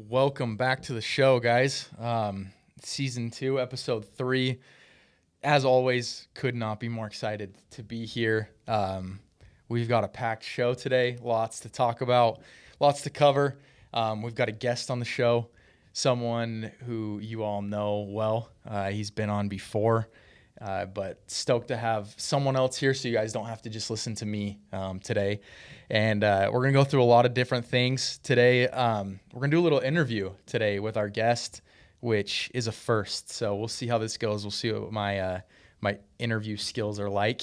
Welcome back to the show, guys. Season 2, Episode 3. As always, could not be more excited to be here. We've got a packed show today. Lots to talk about, lots to cover. We've got a guest on the show, someone who you all know well. He's been on before, but stoked to have someone else here so you guys don't have to just listen to me today. And we're going to go through a lot of different things today. We're going to do a little interview today with our guest, which is a first. So we'll see how this goes. We'll see what my interview skills are like.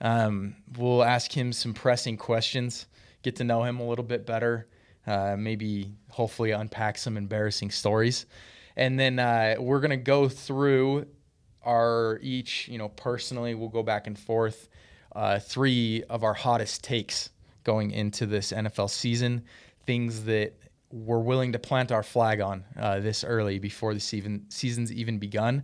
We'll ask him some pressing questions, get to know him a little bit better, maybe hopefully unpack some embarrassing stories. And then we're going to go through our each, personally, we'll go back and forth, 3 of our hottest takes going into this NFL season, things that we're willing to plant our flag on this early before the season's even begun.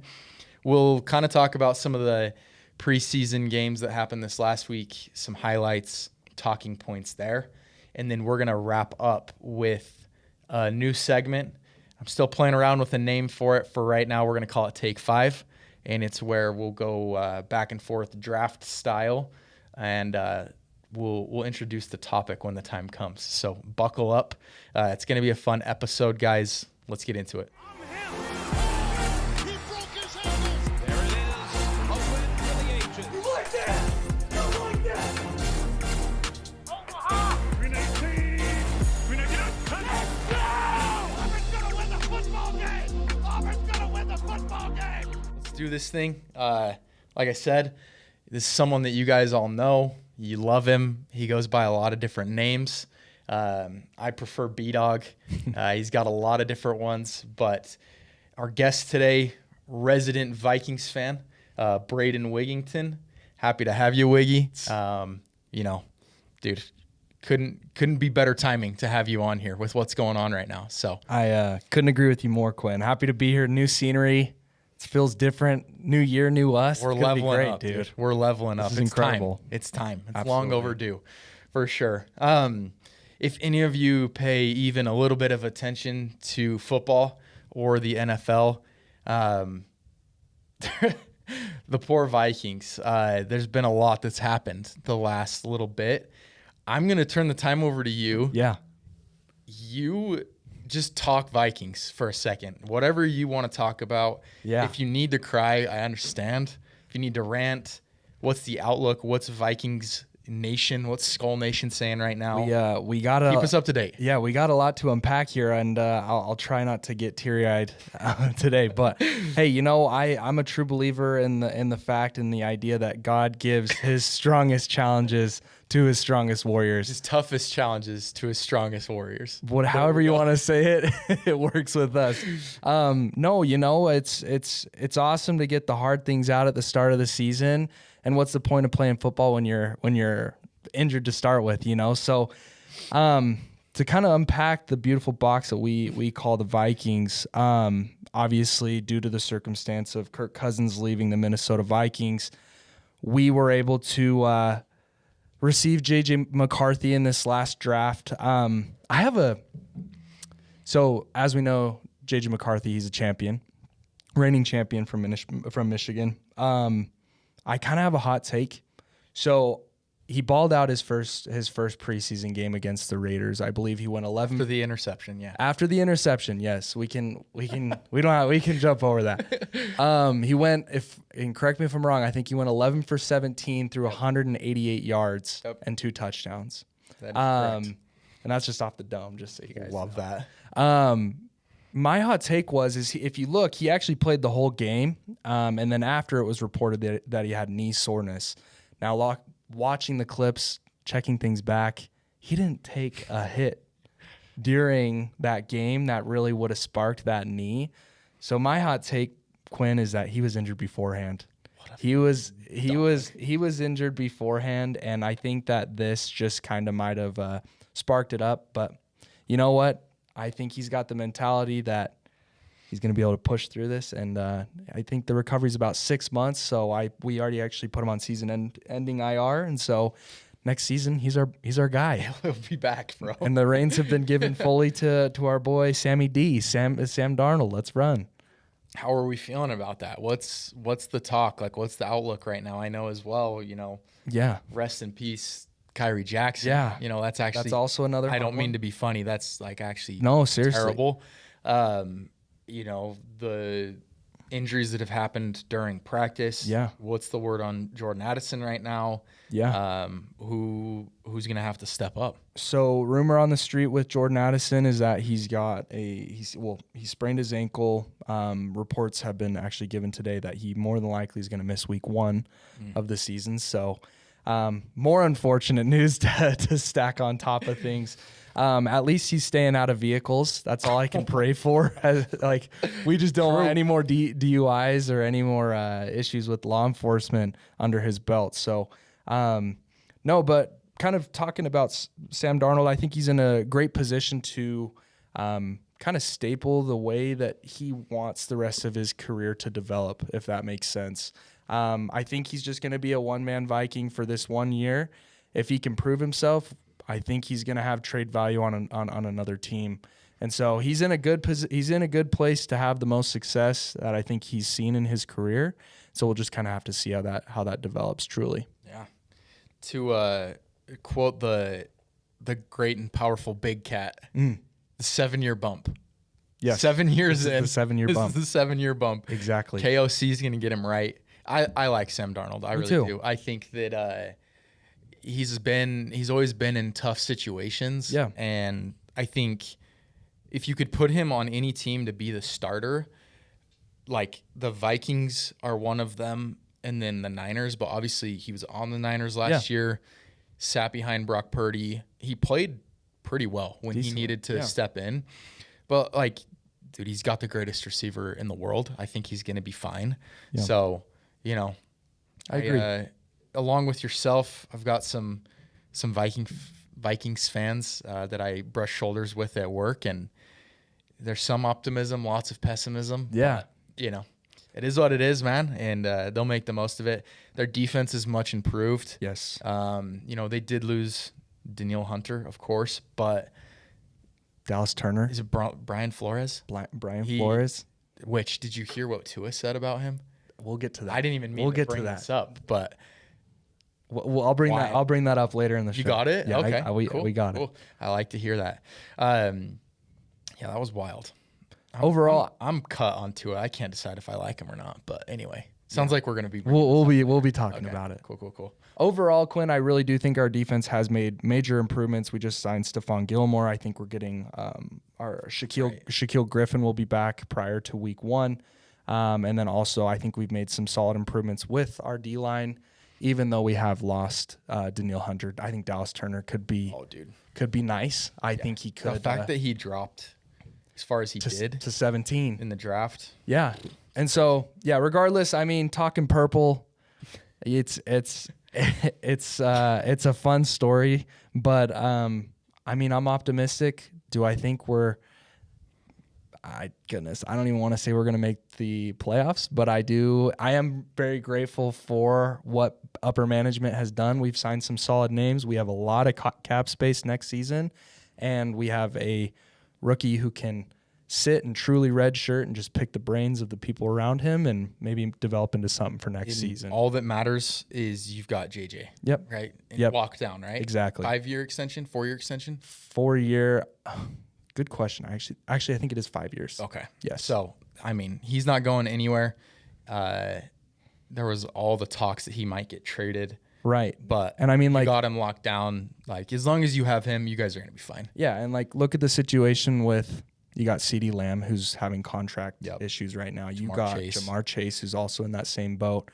We'll kind of talk about some of the preseason games that happened this last week, some highlights, talking points there. And then we're going to wrap up with a new segment. I'm still playing around with a name for it. For right now, we're going to call it Take 5. And it's where we'll go back and forth draft style. And we'll introduce the topic when the time comes. So buckle up. It's going to be a fun episode, guys. Let's get into it. Do this thing. Like I said, this is someone that you guys all know. You love him. He goes by a lot of different names. I prefer B-Dog. He's got a lot of different ones. But our guest today, resident Vikings fan, Braiden Wigington. Happy to have you, Wiggy. Dude, couldn't be better timing to have you on here with what's going on right now. So I couldn't agree with you more, Quinn. Happy to be here. New scenery. It feels different. New year, new us. We're leveling up, dude. We're leveling up. It's incredible. It's time. It's Absolutely. long overdue, for sure. If any of you pay even a little bit of attention to football or the NFL, the poor Vikings, there's been a lot that's happened the last little bit. I'm going to turn the time over to you. Yeah. You just talk Vikings for a second. Whatever you want to talk about. Yeah. If you need to cry, I understand. If you need to rant, what's the outlook? What's Vikings Nation? What's Skull Nation saying right now? We gotta keep us up to date. Yeah, we got a lot to unpack here, and I'll try not to get teary-eyed today. But hey, I'm a true believer in the fact and the idea that God gives His strongest challenges to His strongest warriors. His toughest challenges to His strongest warriors. However you want to say it, it works with us. It's awesome to get the hard things out at the start of the season. And what's the point of playing football when you're injured to start with, So to kind of unpack the beautiful box that we call the Vikings, obviously due to the circumstance of Kirk Cousins leaving the Minnesota Vikings, we were able to receive J.J. McCarthy in this last draft. So as we know, J.J. McCarthy, he's a champion, reigning champion from Michigan. I kind of have a hot take. So he balled out his first preseason game against the Raiders. I believe he went 11 for the interception. Yeah. After the interception, yes, we can jump over that. He went, and correct me if I'm wrong, I think he went 11 for 17 through 188 yards and 2 touchdowns. That is correct. And that's just off the dome, just so you guys love know. that. My hot take was, if you look, he actually played the whole game, and then after it was reported that he had knee soreness. Now, watching the clips, checking things back, he didn't take a hit during that game that really would have sparked that knee. So my hot take, Quinn, is that he was injured beforehand. He was injured beforehand, and I think that this just kind of might have sparked it up. But you know what? I think he's got the mentality that he's going to be able to push through this, and I think the recovery is about 6 months. So we already actually put him on season-ending IR, and so next season he's our guy. He'll be back, bro. And the reins have been given fully to our boy Sam Darnold. Let's run. How are we feeling about that? What's the talk? Like, what's the outlook right now? I know as well, rest in peace, Kyrie Jackson. Yeah. That's also another. I don't mean to be funny. That's like actually no, seriously terrible. The injuries that have happened during practice. Yeah. What's the word on Jordan Addison right now? Yeah. Who's going to have to step up? So rumor on the street with Jordan Addison is that he sprained his ankle. Reports have been actually given today that he more than likely is going to miss week 1 of the season. So more unfortunate news to stack on top of things. At least he's staying out of vehicles. That's all I can pray for. Like, we just don't want any more DUIs or any more issues with law enforcement under his belt. So, no, but kind of talking about Sam Darnold, I think he's in a great position to kind of staple the way that he wants the rest of his career to develop, if that makes sense. I think he's just going to be a one-man Viking for this 1 year. If he can prove himself, I think he's going to have trade value on another team. And so he's in a good place to have the most success that I think he's seen in his career. So we'll just kind of have to see how that develops truly. Yeah. To quote the great and powerful Big Cat, the 7-year bump. Yeah. 7 years in. The 7-year bump. This is the 7-year bump. Exactly. KOC is going to get him right. I like Sam Darnold. I really do. I think that he's always been in tough situations. Yeah. And I think if you could put him on any team to be the starter, like the Vikings are one of them, and then the Niners, but obviously he was on the Niners last year, sat behind Brock Purdy. He played pretty well when he needed to step in. But like, dude, he's got the greatest receiver in the world. I think he's going to be fine. Yeah. So, I agree. Along with yourself, I've got some Vikings fans that I brush shoulders with at work, and there's some optimism, lots of pessimism. Yeah. But, it is what it is, man, and they'll make the most of it. Their defense is much improved. Yes. They did lose Danielle Hunter, of course, but Dallas Turner. Is it Brian Flores? Brian Flores. Which, did you hear what Tua said about him? We'll get to that. I didn't even mean to bring this up, but well, I'll bring that up later in the show. You got it? Yeah, okay. Cool. We got it. I like to hear that. That was wild. Overall, I'm cut on Tua. I can't decide if I like him or not. But anyway, sounds like we're gonna be. We'll be talking about it. Cool. Overall, Quinn, I really do think our defense has made major improvements. We just signed Stephon Gilmore. I think we're getting our Shaquille Griffin will be back prior to week 1. And then also, I think we've made some solid improvements with our D-line, even though we have lost Danielle Hunter. I think Dallas Turner could be nice. I think he could. The fact that he dropped as far as he did to 17 in the draft. Yeah. And so, regardless, I mean, talking purple, it's a fun story, but I'm optimistic. Do I think I don't even want to say we're going to make the playoffs, but I do. I am very grateful for what upper management has done. We've signed some solid names. We have a lot of cap space next season, and we have a rookie who can sit and truly redshirt and just pick the brains of the people around him and maybe develop into something for next season. All that matters is you've got JJ. Yep. Right? And lock down, right? Exactly. 5-year extension, 4-year extension? 4-year. Good question. Actually, I think it is 5 years. Okay. Yes. So, he's not going anywhere. There was all the talks that he might get traded. Right. But you got him locked down. Like, as long as you have him, you guys are going to be fine. Yeah, and look at the situation with you got CeeDee Lamb, who's having contract issues right now. You got Jamar Chase, who's also in that same boat.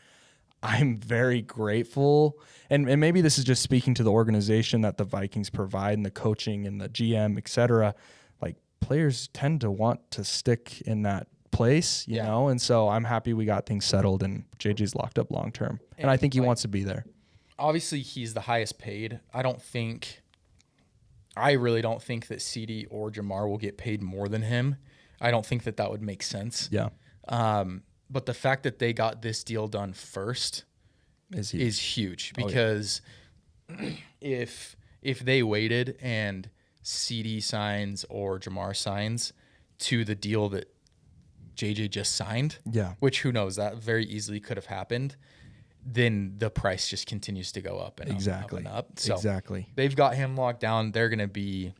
I'm very grateful, and maybe this is just speaking to the organization that the Vikings provide and the coaching and the GM, et cetera. Like, players tend to want to stick in that place, you know? And so I'm happy we got things settled and JJ's locked up long term. And I think he wants to be there. Obviously, he's the highest paid. I really don't think that CeeDee or Jamar will get paid more than him. I don't think that would make sense. Yeah. But the fact that they got this deal done first is huge because if they waited and CD signs or Jamar signs to the deal that JJ just signed, which who knows, that very easily could have happened, then the price just continues to go up and up and up. So they've got him locked down. They're going to be...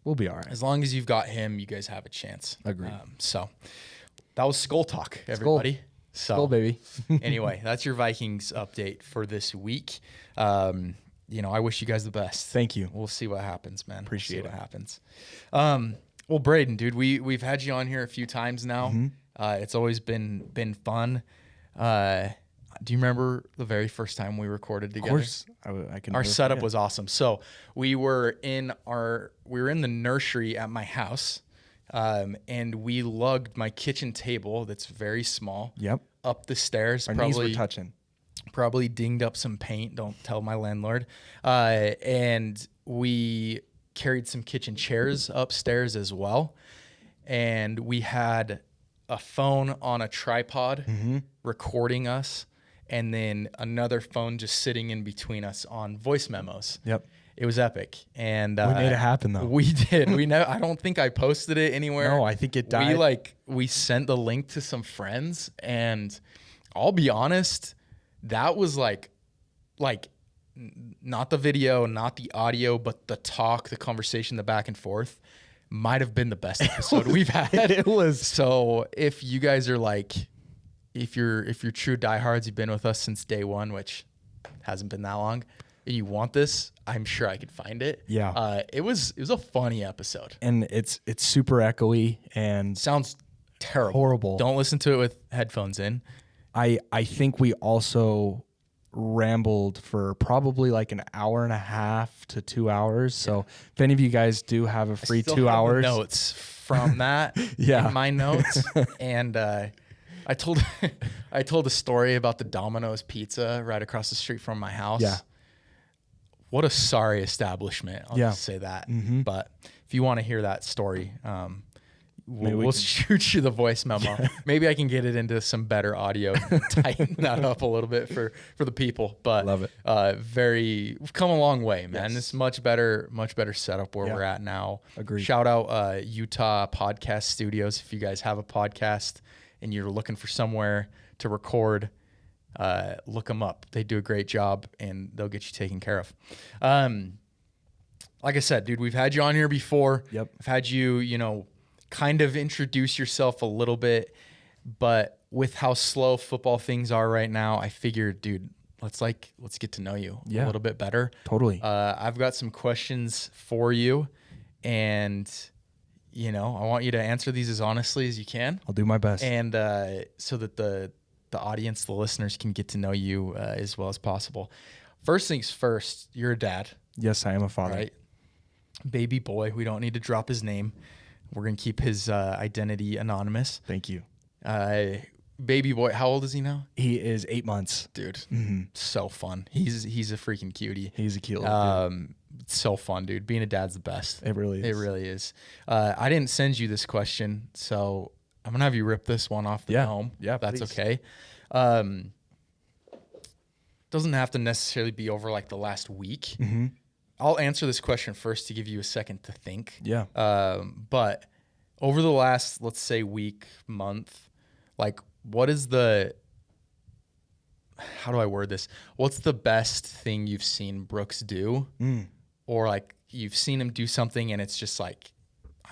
We'll be all right. As long as you've got him, you guys have a chance. Agreed. So that was Skull Talk, everybody. Skull, baby. Anyway, that's your Vikings update for this week. I wish you guys the best. Thank you. We'll see what happens, man. Appreciate what happens. Well, Braiden, dude, we've had you on here a few times now. It's always been fun. Do you remember the very first time we recorded together? Of course, I can. Our setup was awesome. So we were in the nursery at my house, and we lugged my kitchen table that's very small. Up the stairs. Our knees were touching. Probably dinged up some paint. Don't tell my landlord. And we carried some kitchen chairs upstairs as well. And we had a phone on a tripod recording us, and then another phone just sitting in between us on voice memos. It was epic. And we made it happen, though. We did. I don't think I posted it anywhere. No, I think it died. We sent the link to some friends, and I'll be honest, that was like not the video, not the audio, but the talk, the conversation, the back and forth might have been the best episode we've had. It was. So if you guys are if you're true diehards, you've been with us since day one, which hasn't been that long, and you want this, I'm sure I could find it. It was a funny episode. And it's super echoey and sounds terrible. Horrible. Don't listen to it with headphones in. I think we also rambled for probably like an hour and a half to 2 hours. So if any of you guys do have a free 2 hours, notes from that in my notes, and I told a story about the Domino's pizza right across the street from my house. What a sorry establishment. I'll just say that. But if you want to hear that story, we'll shoot you the voice memo. Maybe I can get it into some better audio, tighten that up a little bit for the people. But love it. We've come a long way, man. It's much better setup where we're at now. Agreed. Shout out Utah Podcast Studios. If you guys have a podcast and you're looking for somewhere to record, look them up. They do a great job, and they'll get you taken care of. Like I said, dude, we've had you on here before. I've had you, kind of introduce yourself a little bit, but with how slow football things are right now, I figured, dude, let's get to know you a little bit better. Totally. I've got some questions for you, and I want you to answer these as honestly as you can. I'll do my best. And so that the audience, the listeners, can get to know you as well as possible. First things first, you're a dad. Yes, I am a father. Right? Baby boy. We don't need to drop his name. We're going to keep his identity anonymous. Thank you. Baby boy, how old is he now? He is 8 months. Dude, so fun. He's a freaking cutie. He's a cute little dude. So fun, dude. Being a dad's the best. It really is. It really is. I didn't send you this question, so I'm going to have you rip this one off the dome. Yeah, that's please. Okay. Doesn't have to necessarily be over like the last week. I'll answer this question first to give you a second to think. But over the last, let's say, week, month, what is how do I word this? What's the best thing you've seen Brooks do? Or you've seen him do something and it's just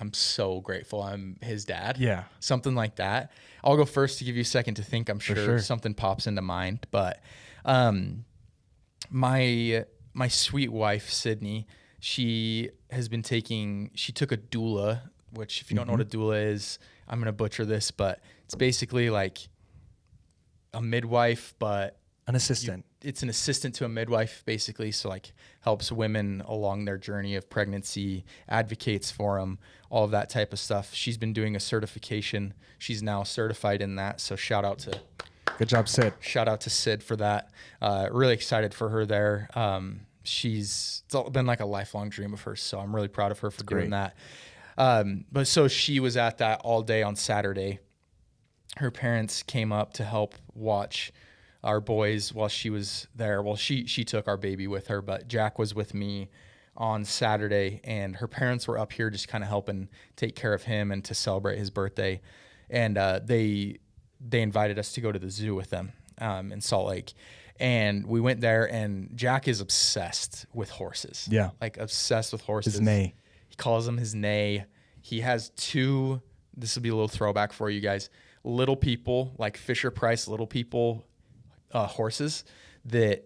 I'm so grateful I'm his dad. Something like that. I'll go first to give you a second to think. I'm sure something pops into mind. But my sweet wife, Sydney, she took a doula, which if you don't know what a doula is, I'm going to butcher this, but it's basically like a midwife, but an assistant. It's an assistant to a midwife, basically. So helps women along their journey of pregnancy, advocates for them, all of that type of stuff. She's been doing a certification. She's now certified in that. So good job, Sid. Shout out to Sid for that. Really excited for her there. It's been like a lifelong dream of hers. So I'm really proud of her for doing that. But so she was at that all day on Saturday. Her parents came up to help watch our boys while she was there. Well, she took our baby with her, but Jack was with me on Saturday, and her parents were up here just kind of helping take care of him and to celebrate his birthday. And they invited us to go to the zoo with them in Salt Lake. And we went there, and Jack is obsessed with horses. Yeah. Like obsessed with horses. His neigh. He calls them his neigh. He has two, this will be a little throwback for you guys, Little People, like Fisher Price Little People horses that,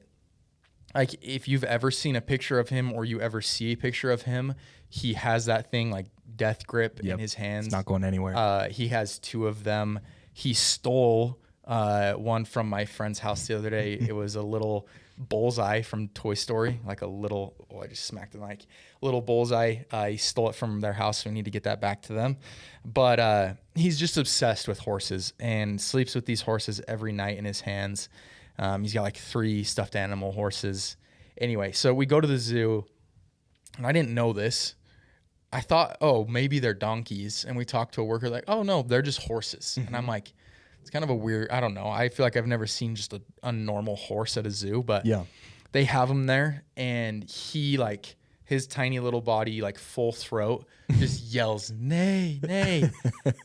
like, if you've ever seen a picture of him or you ever see a picture of him, he has that thing like death grip in his hands. It's not going anywhere. He has two of them. He stole one from my friend's house the other day. It was a little bullseye from Toy Story, like a little, I just smacked the mic, little bullseye. He stole it from their house. So we need to get that back to them. But he's just obsessed with horses and sleeps with these horses every night in his hands. He's got like 3 stuffed animal horses. Anyway, so we go to the zoo, and I didn't know this. I thought, oh, maybe they're donkeys. And we talked to a worker like, oh, no, they're just horses. And I'm like, it's kind of a weird, I don't know. I feel like I've never seen just a normal horse at a zoo, but they have him there. And he, like, his tiny little body, like full throat, just yells, neigh, neigh.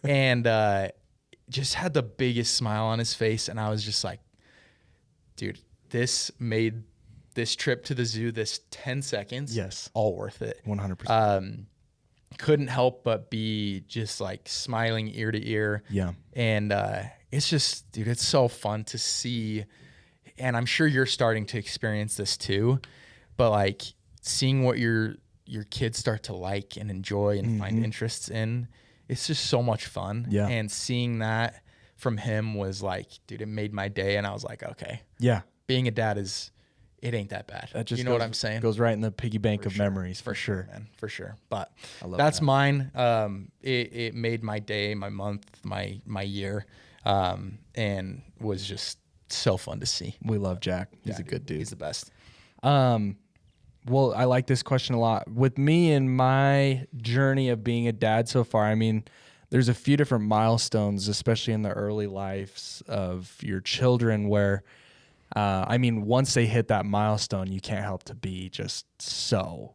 And just had the biggest smile on his face. And I was just like, dude, this made this trip to the zoo, this 10 seconds, all worth it. 100%. Couldn't help but be just like smiling ear to ear. Yeah. And it's just, dude, it's so fun to see. And I'm sure you're starting to experience this too, but like seeing what your kids start to like and enjoy and find interests in, it's just so much fun. Yeah. And seeing that from him was like, dude, it made my day. And I was like, okay. Yeah. Being a dad it ain't that bad. That just you know what I'm saying? Goes right in the piggy bank of memories, for sure. Man, for sure. But that's mine. It made my day, my month, my year, and was just so fun to see. We love Jack. He's a good dude. He's the best. Well, I like this question a lot. With me and my journey of being a dad so far, I mean, there's a few different milestones, especially in the early lives of your children, where I mean, once they hit that milestone, you can't help to be just so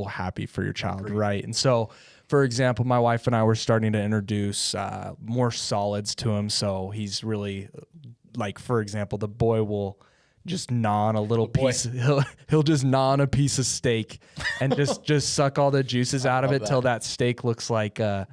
happy for your child, right? And so, for example, my wife and I were starting to introduce more solids to him. So he's really, like, for example, the boy will just gnaw on a little piece. He'll just gnaw on a piece of steak and just suck all the juices out of it till that steak looks like I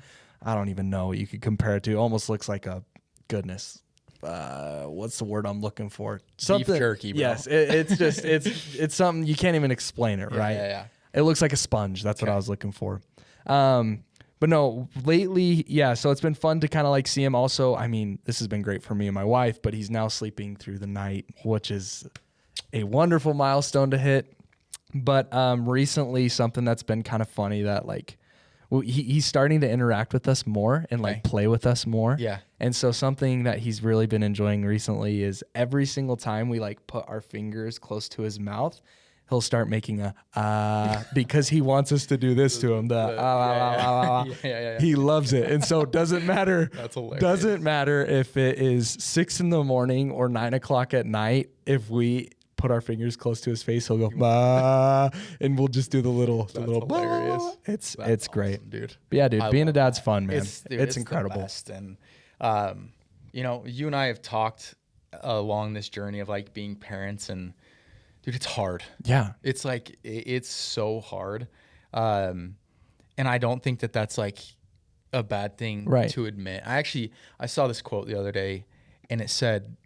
don't even know what you could compare it to. It almost looks like a goodness. What's the word I'm looking for? Something, beef jerky, bro. Yes, it's just it's something you can't even explain it, right? Yeah. It looks like a sponge. That's what I was looking for. But no, lately, so it's been fun to kind of like see him. Also, I mean, this has been great for me and my wife, but he's now sleeping through the night, which is a wonderful milestone to hit. But recently, something that's been kind of funny that like. Well, he's starting to interact with us more and like play with us more. Yeah. And so something that he's really been enjoying recently is every single time we like put our fingers close to his mouth, he'll start making a because he wants us to do this to him. He loves it. And so it doesn't matter. That's hilarious. Doesn't matter if it is 6 a.m. or 9 o'clock at night. If we put our fingers close to his face, he'll go bah, and we'll just do the little hilarious. It's awesome, great, dude. But yeah, dude, being a dad's fun, man. It's incredible. The best. And you know, you and I have talked along this journey of like being parents, and dude, it's hard. Yeah, it's like it's so hard, and I don't think that that's like a bad thing to admit. I saw this quote the other day, and it said,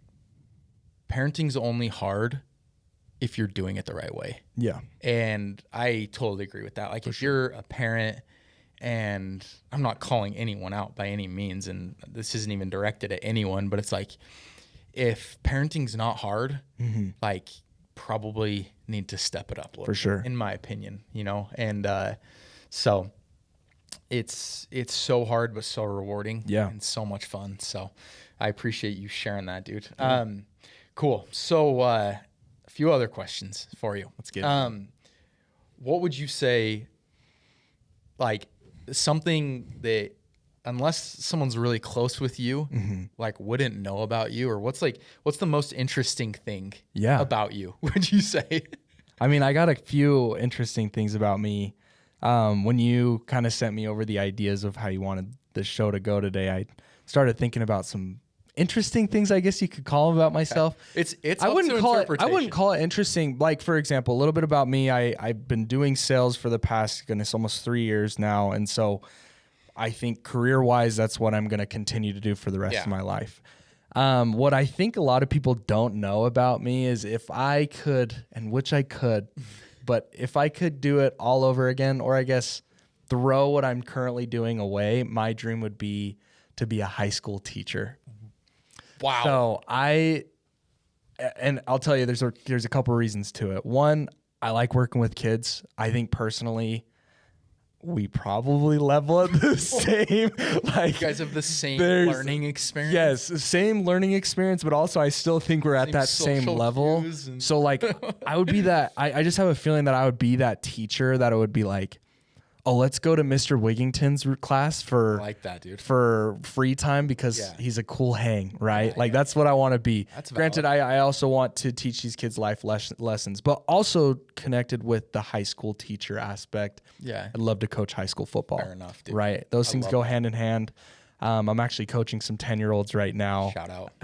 "Parenting's only hard if you're doing it the right way." Yeah. And I totally agree with that. Like if you're a parent, and I'm not calling anyone out by any means, and this isn't even directed at anyone, but it's like, if parenting's not hard, like probably need to step it up a little. For sure. In my opinion, you know? And so it's so hard, but so rewarding. Yeah. And so much fun. So I appreciate you sharing that, dude. Cool. So, a few other questions for you. Let's get it. What would you say, like something that unless someone's really close with you, like wouldn't know about you, or what's the most interesting thing about you, would you say? I mean, I got a few interesting things about me. When you kind of sent me over the ideas of how you wanted the show to go today, I started thinking about some interesting things, I guess you could call them, about myself. It's I wouldn't call it interesting. Like, for example, a little bit about me. I've been doing sales for the past, almost 3 years now. And so I think career-wise, that's what I'm going to continue to do for the rest of my life. What I think a lot of people don't know about me is if I could, and which I could, but if I could do it all over again, or I guess throw what I'm currently doing away, my dream would be to be a high school teacher. Wow. So I'll tell you, there's a couple reasons to it. One, I like working with kids. I think personally, we probably level at the same. Like, you guys have the same learning experience. Yes, same learning experience, but also I still think we're at that same level. So like, I would be that. I just have a feeling that I would be that teacher that it would be like, oh, let's go to Mr. Wigington's class for, I like that, dude, for free time because he's a cool hang, right? That's what I want to be. That's Granted, I also want to teach these kids life lessons, but also connected with the high school teacher aspect. Yeah. I'd love to coach high school football. Fair enough, dude. Right. Those things go hand in hand. I'm actually coaching some 10-year-olds right now.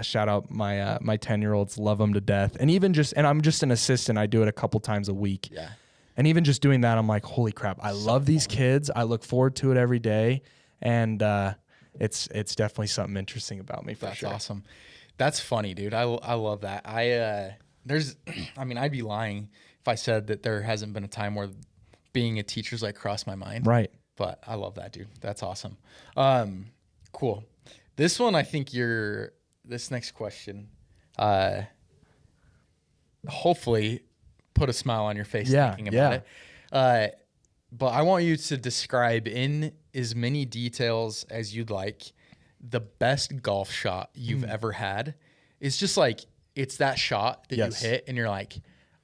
Shout out my 10-year-olds. Love them to death. And I'm just an assistant. I do it a couple times a week. Yeah. And even just doing that, I'm like, holy crap, I love these kids. I look forward to it every day. And it's definitely something interesting about me, for sure. That's awesome. That's funny, dude. I love that. I'd be lying if I said that there hasn't been a time where being a teacher's like crossed my mind. Right. But I love that, dude. That's awesome. Cool. This one, I think this next question, hopefully put a smile on your face thinking about it. But I want you to describe in as many details as you'd like the best golf shot you've ever had. It's just like, it's that shot that you hit and you're like,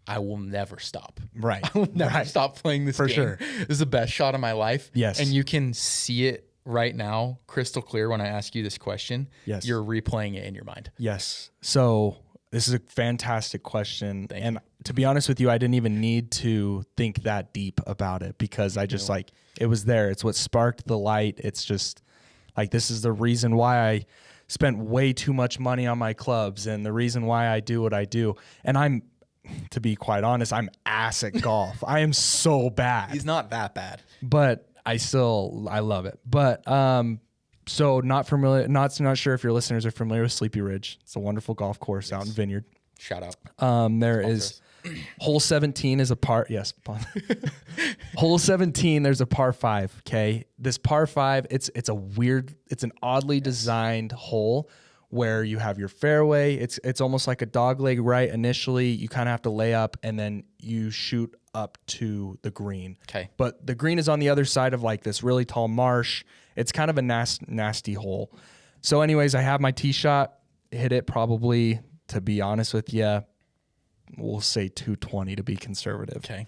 I will never stop. Right. I will never stop playing this game. For sure. This is the best shot of my life. Yes. And you can see it right now, crystal clear, when I ask you this question. Yes. You're replaying it in your mind. Yes. So this is a fantastic question. And to be honest with you, I didn't even need to think that deep about it because I just it was there. It's what sparked the light. It's just like, this is the reason why I spent way too much money on my clubs and the reason why I do what I do. And to be quite honest, I'm ass at golf. I am so bad. He's not that bad. But I love it. But so not sure if your listeners are familiar with Sleepy Ridge. It's a wonderful golf course out in Vineyard. Shout out. There is hole 17 is a par. Yes. Hole 17, there's a par 5. Okay. This par 5, it's an oddly designed hole where you have your fairway. It's almost like a dog leg right initially. You kind of have to lay up and then you shoot up to the green. Okay. But the green is on the other side of like this really tall marsh. It's kind of a nasty hole. So anyways, I have my tee shot, hit it probably, to be honest with you, we'll say 220 to be conservative. Okay.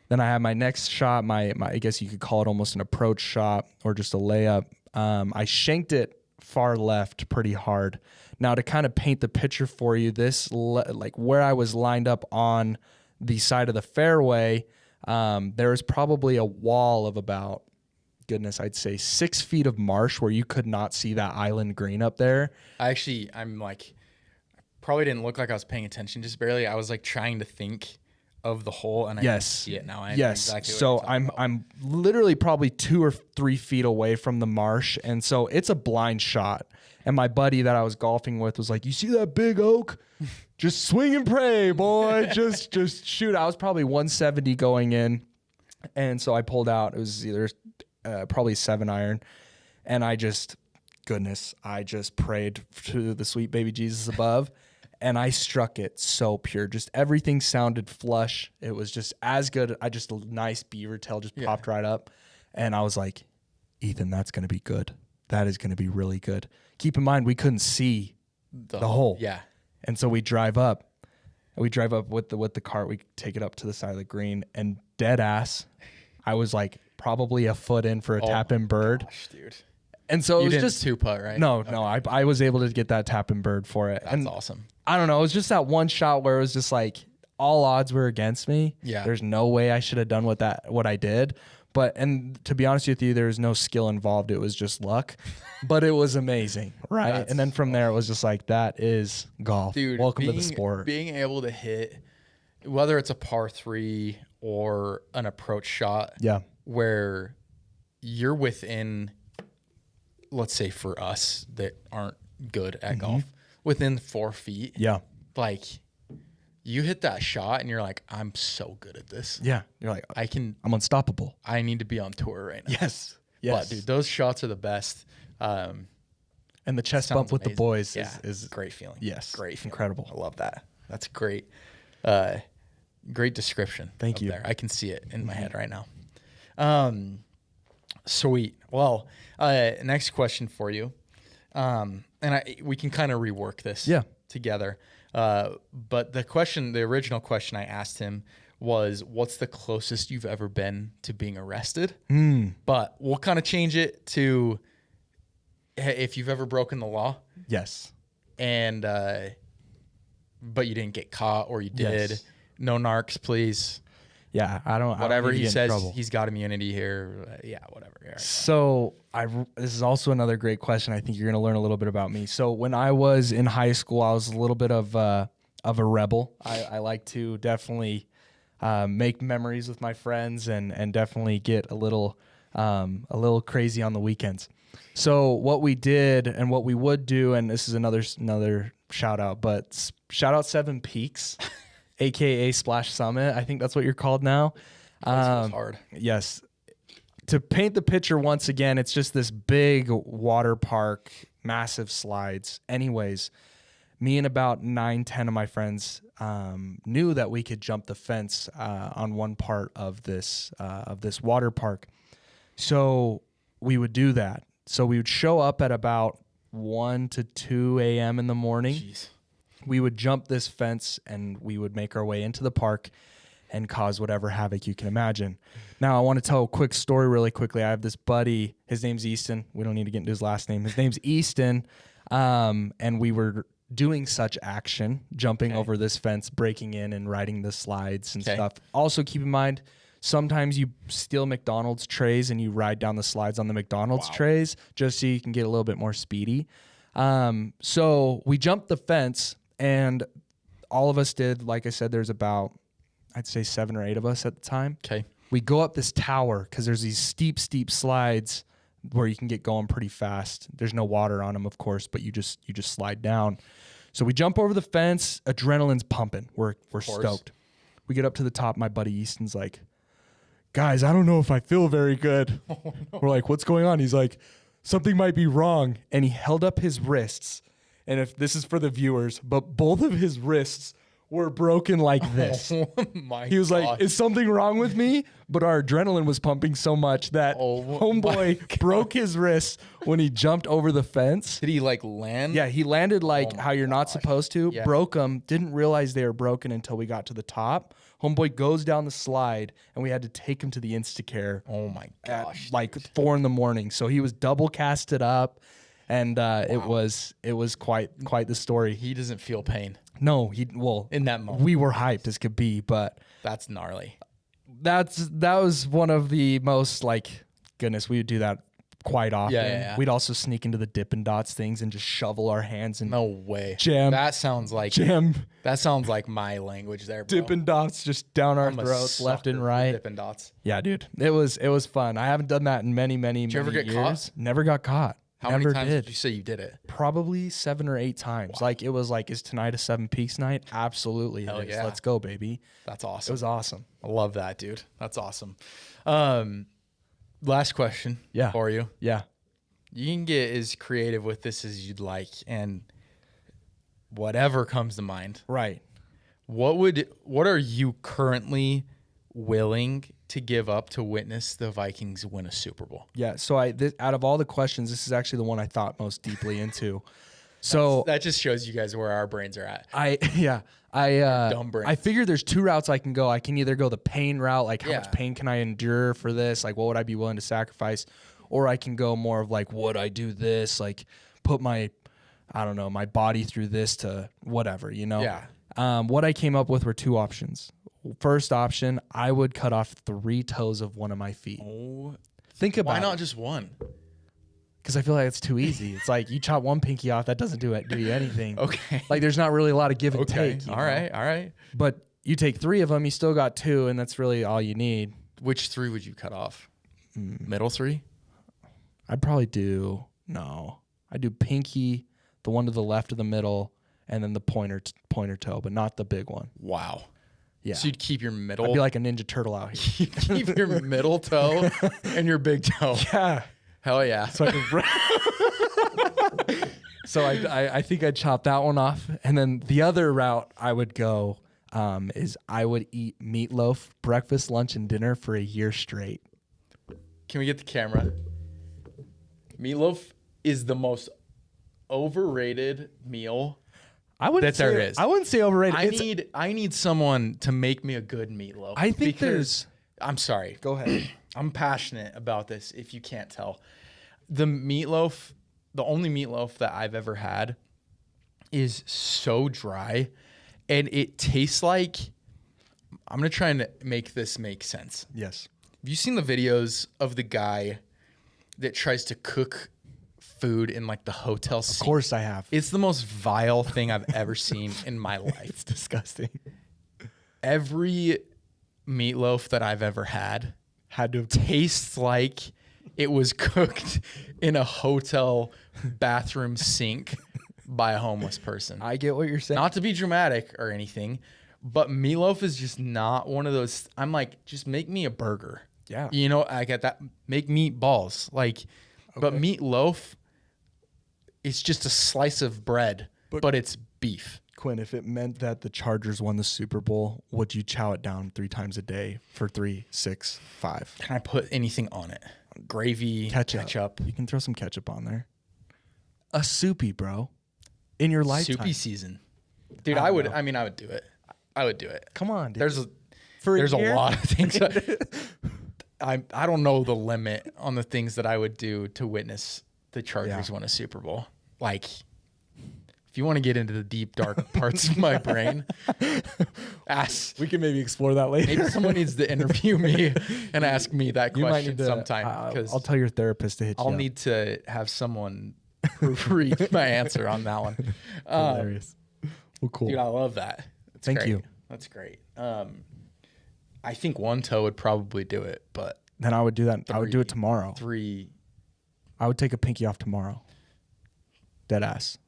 Then I have my next shot, my I guess you could call it almost an approach shot or just a layup. I shanked it far left pretty hard. Now to kind of paint the picture for you, this like where I was lined up on the side of the fairway, there was probably a wall of about, I'd say 6 feet of marsh where you could not see that island green up there. I'm like, probably didn't look like I was paying attention, just barely. I was like trying to think of the hole, and I can see it now. I know exactly what so I'm literally probably 2 or 3 feet away from the marsh, and so it's a blind shot. And my buddy that I was golfing with was like, "You see that big oak? Just swing and pray, boy. just shoot." I was probably 170 going in, and so I pulled out. It was either probably 7-iron, and I just prayed to the sweet baby Jesus above. And I struck it so pure. Just everything sounded flush. It was just as good. A nice beaver tail just popped right up. And I was like, Ethan, that's going to be good. That is going to be really good. Keep in mind, we couldn't see the hole. Yeah. And so we drive up. with the cart. We take it up to the side of the green. And dead ass, I was like probably a foot in for a tap-in bird. Gosh, dude. And so it You was didn't just two-putt, right? no. I was able to get that tap and bird for it. That's awesome. I don't know. It was just that one shot where it was just like all odds were against me. Yeah. There's no way I should have done what I did. And to be honest with you, there was no skill involved. It was just luck. But it was amazing, right? And then from there, it was just like, that is golf. Dude, welcome to the sport. Being able to hit, whether it's a par 3 or an approach shot, where you're within, let's say for us that aren't good at golf, within 4 feet. Yeah. Like, you hit that shot and you're like, I'm so good at this. Yeah. You're like, I'm unstoppable. I need to be on tour right now. Yes. But dude, those shots are the best. And the chest bump with the boys is great feeling. Yes. Great feeling. Incredible. I love that. That's great. Great description. Thank you. There. I can see it in my head right now. Sweet. Well, next question for you. And we can kind of rework this together. But the original question I asked him was, what's the closest you've ever been to being arrested? But we'll kind of change it to, if you've ever broken the law. Yes. And, but you didn't get caught, or you did. Yes. No narcs, please. Yeah. Whatever he says, trouble. he's got immunity here. Yeah, whatever. Yeah. So this is also another great question. I think you're going to learn a little bit about me. So when I was in high school, I was a little bit of a rebel. I like to definitely make memories with my friends and definitely get a little crazy on the weekends. So what we did and what we would do, and this is another shout out, but shout out Seven Peaks, aka Splash Summit. I think that's what you're called now. That hard. Yes. To paint the picture once again, it's just this big water park, massive slides. Anyways, me and about 9-10 of my friends knew that we could jump the fence on one part of this water park. So we would do that. So we would show up at about 1 to 2 a.m. in the morning. Jeez. We would jump this fence and we would make our way into the park and cause whatever havoc you can imagine. Now, I want to tell a quick story really quickly. I have this buddy. His name's Easton. We don't need to get into his last name. His name's Easton. And we were doing such action, jumping over this fence, breaking in and riding the slides and stuff. Also, keep in mind, sometimes you steal McDonald's trays and you ride down the slides on the McDonald's trays just so you can get a little bit more speedy. So we jumped the fence, and all of us did. Like I said, there's about, I'd say 7 or 8 of us at the time. Okay. We go up this tower because there's these steep slides where you can get going pretty fast. There's no water on them, of course, but you just slide down. So we jump over the fence. Adrenaline's pumping. We're stoked. We get up to the top. My buddy Easton's like, guys, I don't know if I feel very good. Oh, no. We're like, what's going on? He's like, something might be wrong. And he held up his wrists. And if this is for the viewers, but both of his wrists were broken like this. Oh my he was like, is something wrong with me? But our adrenaline was pumping so much that homeboy broke his wrists when he jumped over the fence. Did he like land? Yeah, he landed like how you're not supposed to. Yeah. Broke them. Didn't realize they were broken until we got to the top. Homeboy goes down the slide, and we had to take him to the Instacare. Oh my gosh! At like 4 a.m. So he was double casted up, and it was quite the story. He doesn't feel pain. No, in that moment we were hyped as could be, but that's gnarly. That was one of the most goodness. We would do that quite often. Yeah. We'd also sneak into the Dippin' Dots things and just shovel our hands and no way jam. That sounds like That sounds like my language there, bro. Dippin' Dots just down our throats, left and right. Dippin' Dots. Yeah, dude, it was fun. I haven't done that in many Did you ever get years. Caught? Never got caught. How many times did you say you did it? Probably 7 or 8 times. Wow. It was is tonight a 7 Peaks night? Absolutely. Hell it is. Yeah. Let's go, baby. That's awesome. It was awesome. I love that, dude. That's awesome. Last question for you. Yeah. You can get as creative with this as you'd like, and whatever comes to mind. Right. What are you currently willing to give up to witness the Vikings win a Super Bowl? Yeah. So out of all the questions, this is actually the one I thought most deeply into. So that just shows you guys where our brains are at. Dumb brains. I figured there's 2 routes I can go. I can either go the pain route, how much pain can I endure for this? What would I be willing to sacrifice? or I can go more of like, would I do this? Like put my, I don't know, my body through this to whatever, you know? Yeah. What I came up with were 2 options. First option, I would cut off 3 toes of one of my feet. Oh, Think about why not it. just one? Because I feel like it's too easy. It's like you chop one pinky off, that doesn't do you anything. Okay. Like there's not really a lot of give and take. All right. But you take 3 of them, you still got 2, and that's really all you need. Which 3 would you cut off? Middle 3? I'd probably do I do pinky, the one to the left of the middle, and then the pointer toe, but not the big one. Wow. Yeah. So you'd keep your middle. I'd be like a Ninja Turtle out here. You'd keep your middle toe and your big toe. Yeah. Hell yeah. So I think I'd chop that one off, and then the other route I would go is I would eat meatloaf breakfast, lunch, and dinner for a year straight. Can we get the camera? Meatloaf is the most overrated meal there is. I wouldn't say overrated. I need someone to make me a good meatloaf. I think I'm sorry. Go ahead. I'm passionate about this, if you can't tell. The meatloaf, the only meatloaf that I've ever had is so dry, and it tastes like, I'm going to try and make this make sense. Yes. Have you seen the videos of the guy that tries to cook food in like the hotel sink? Of course I have. It's the most vile thing I've ever seen in my life. It's disgusting. Every meatloaf that I've ever had to tastes like it was cooked in a hotel bathroom sink by a homeless person. I get what you're saying. Not to be dramatic or anything, but meatloaf is just not one of those. I'm like, just make me a burger. Yeah. You know, I get that. Make meatballs. Like, but meatloaf, it's just a slice of bread, but it's beef. Quinn, if it meant that the Chargers won the Super Bowl, would you chow it down 3 times a day for 3, 6, 5? Can I put anything on it? Gravy, ketchup. You can throw some ketchup on there. A soupy, bro. In your lifetime. Soupy season. Dude, I would do it. I would do it. Come on, dude. There's a lot of things. I don't know the limit on the things that I would do to witness the Chargers win a Super Bowl. Like, if you want to get into the deep, dark parts of my brain, we can maybe explore that later. Maybe someone needs to interview me and ask me that question sometime. Because I'll tell your therapist to hit you I'll up. need to have someone read my answer on that one. Hilarious. Well, cool. Dude, I love that. Thank you. That's great. I think one toe would probably do it, but then I would do that. I would do it tomorrow. 3. I would take a pinky off tomorrow. Dead ass.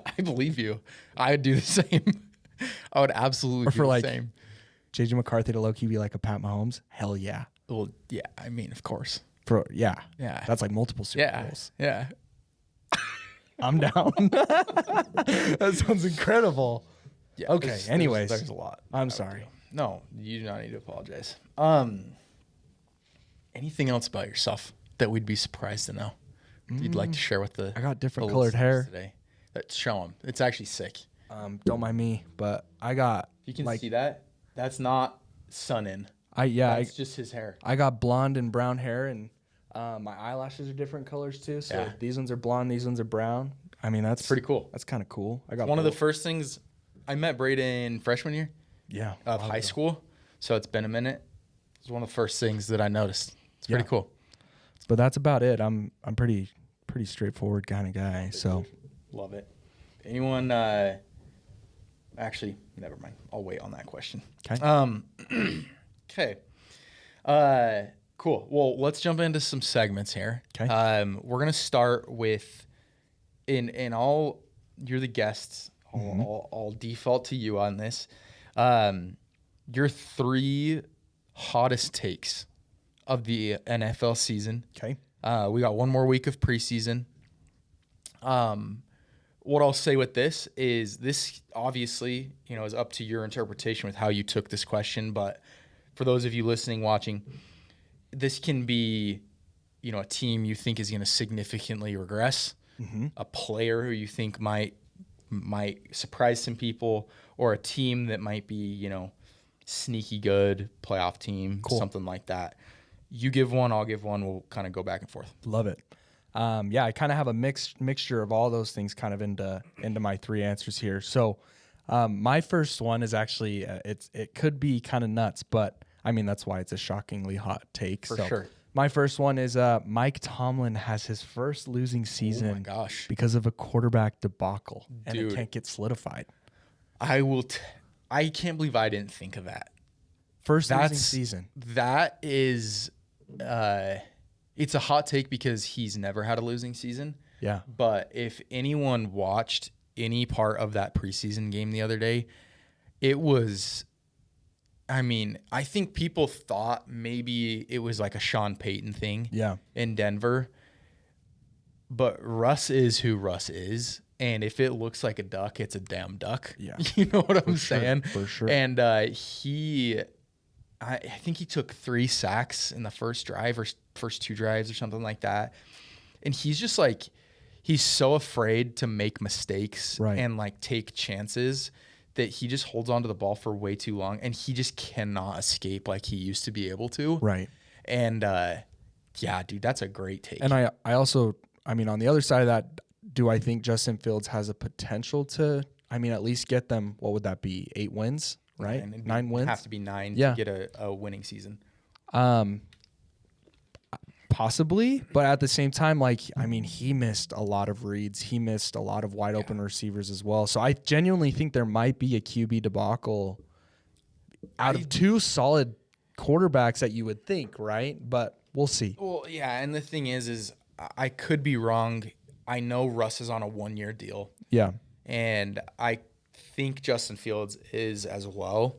I believe you. I would do the same. I would absolutely do the same. JJ McCarthy to low-key be like a Pat Mahomes? Hell yeah. Well, yeah, I mean, of course. Yeah. Yeah. That's like multiple Super Bowls. Yeah. I'm down. That sounds incredible. Yeah. Okay. Anyways. There's a lot. I'm sorry. No, you do not need to apologize. Anything else about yourself that we'd be surprised to know? You'd like to share with the I got different colored hair today. Show them. It's actually sick. Don't mind me, but I got. You can see that. That's not sun in. That's just his hair. I got blonde and brown hair, and my eyelashes are different colors too. So these ones are blonde, these ones are brown. I mean, that's pretty cool. That's kind of cool. I got one of the first things. I met Braiden freshman year. Yeah. Of high school, so it's been a minute. It's one of the first things that I noticed. It's pretty cool. But that's about it. I'm pretty straightforward kind of guy. So love it. Anyone? Actually, never mind. I'll wait on that question. Okay. Okay. Cool. Well, let's jump into some segments here. Okay. We're gonna start with in all. You're the guests. I'll default to you on this. Your 3 hottest takes of the NFL season. Okay. We got one more week of preseason. What I'll say with this is this obviously, is up to your interpretation with how you took this question. But for those of you listening, watching, this can be, a team you think is going to significantly regress, a player who you think might surprise some people, or a team that might be, sneaky good playoff team, something like that. You give one, I'll give one. We'll kind of go back and forth. Love it. I kind of have a mixture of all those things kind of into my 3 answers here. So my first one is actually it could be kind of nuts, but I mean that's why it's a shockingly hot take. For sure. My first one is Mike Tomlin has his first losing season Oh my gosh. because of a quarterback debacle, and Dude. it can't get solidified. I can't believe I didn't think of that. First losing season. That is, it's a hot take because he's never had a losing season. Yeah. But if anyone watched any part of that preseason game the other day, it was, I mean, I think people thought maybe it was like a Sean Payton thing in Denver. But Russ is who Russ is. And if it looks like a duck, it's a damn duck. Yeah. You know what I'm saying? For sure. And I think he took 3 sacks in the first drive or first 2 drives or something like that. And he's just like, he's so afraid to make mistakes and like take chances that he just holds onto the ball for way too long. And he just cannot escape like he used to be able to. Right. And yeah, dude, that's a great take. And I also, I mean, on the other side of that, do I think Justin Fields has a potential to, I mean, at least get them, what would that be, 8 wins, right? 9 wins? Have to be 9 to get a winning season. Possibly, but at the same time, like, I mean, he missed a lot of reads. He missed a lot of wide open receivers as well. So I genuinely think there might be a QB debacle out of 2 solid quarterbacks that you would think, right? But we'll see. Well, yeah, and the thing is I could be wrong. I know Russ is on a 1-year deal. Yeah. And I think Justin Fields is as well.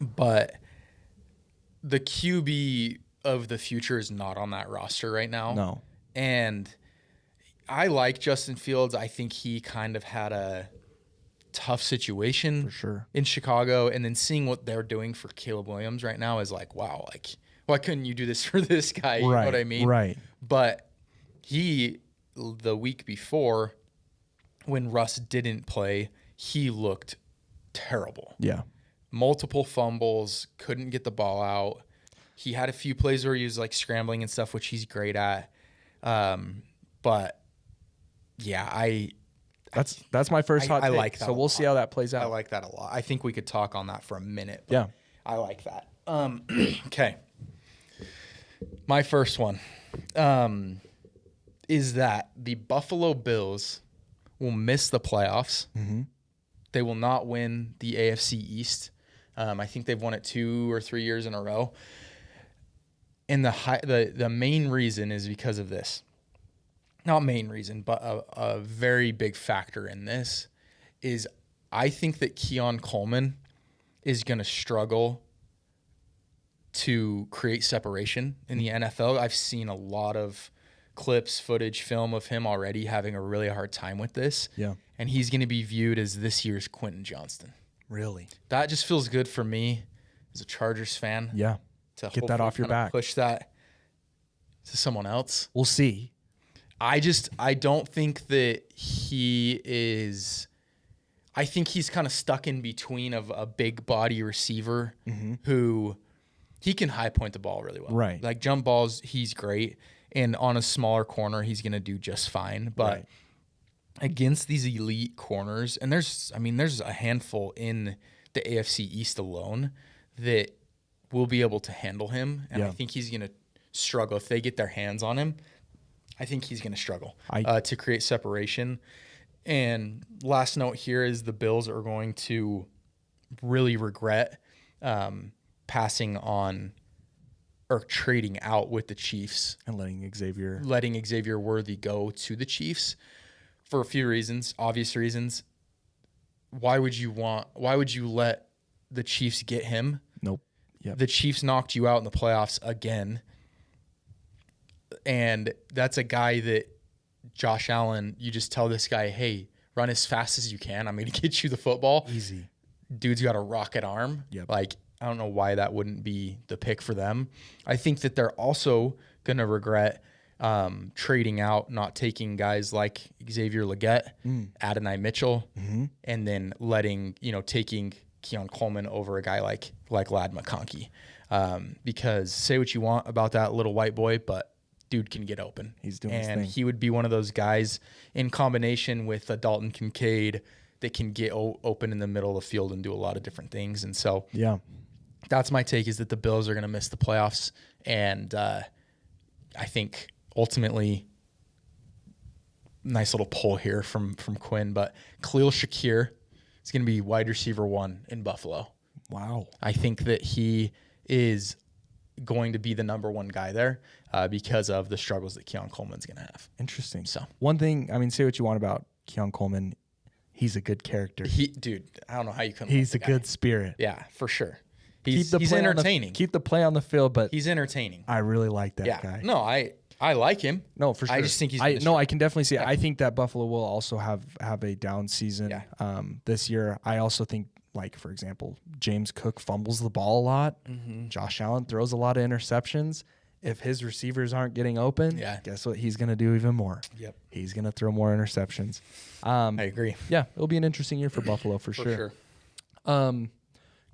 But the QB of the future is not on that roster right now. No. And I like Justin Fields. I think he kind of had a tough situation For sure. in Chicago. And then seeing what they're doing for Caleb Williams right now is like, wow, like, why couldn't you do this for this guy? You know what I mean? Right. But the week before, when Russ didn't play, he looked terrible. Yeah. Multiple fumbles, couldn't get the ball out. He had a few plays where he was like scrambling and stuff, which he's great at. But yeah, that's my first hot take. I like that. So we'll see how that plays out. I like that a lot. I think we could talk on that for a minute. Yeah. I like that. Okay. My first one is that the Buffalo Bills will miss the playoffs. Mm-hmm. They will not win the AFC East. I think they've won it 2 or 3 years in a row. And the main reason is because of this. Not main reason, but a very big factor in this is I think that Keon Coleman is going to struggle to create separation in the NFL. I've seen a lot of clips, footage, film of him already having a really hard time with this. Yeah. And he's going to be viewed as this year's Quentin Johnston. Really? That just feels good for me as a Chargers fan. Yeah. To get that off your back. Push that to someone else. We'll see. I don't think that he is. I think he's kind of stuck in between of a big body receiver who he can high point the ball really well. Right. Like jump balls, he's great. And on a smaller corner, he's going to do just fine. But against these elite corners, and there's a handful in the AFC East alone that will be able to handle him. And I think he's going to struggle. If they get their hands on him, I think he's going to struggle to create separation. And last note here is the Bills are going to really regret passing on or trading out with the Chiefs and letting Xavier Worthy go to the Chiefs for a few reasons, obvious reasons. Why would you let the Chiefs get him? Nope. Yep. The Chiefs knocked you out in the playoffs again. And that's a guy that Josh Allen, you just tell this guy, hey, run as fast as you can. I'm going to get you the football. Easy. Dude's got a rocket arm. Yep. Like, I don't know why that wouldn't be the pick for them. I think that they're also going to regret trading out, not taking guys like Xavier Legette, Adonai Mitchell, and then taking Keon Coleman over a guy like Ladd McConkey. because say what you want about that little white boy, but dude can get open. He's doing his thing. And he would be one of those guys in combination with a Dalton Kincaid that can get open in the middle of the field and do a lot of different things. And so that's my take, is that the Bills are going to miss the playoffs. And I think ultimately, nice little poll here from Quinn, but Khalil Shakir is going to be wide receiver 1 in Buffalo. Wow. I think that he is going to be the number 1 guy there because of the struggles that Keon Coleman's going to have. Interesting. So one thing, I mean, say what you want about Keon Coleman. He's a good character. Dude, I don't know how you couldn't. He's a good spirit. Yeah, for sure. He's entertaining. Keep the play on the field, but he's entertaining. I really like that guy. No, I like him. No, for sure. I just think he's. I can definitely see it. I think that Buffalo will also have a down season this year. I also think, like, for example, James Cook fumbles the ball a lot. Mm-hmm. Josh Allen throws a lot of interceptions. If his receivers aren't getting open, guess what he's going to do even more? Yep. He's going to throw more interceptions. I agree. Yeah, it'll be an interesting year for Buffalo for sure.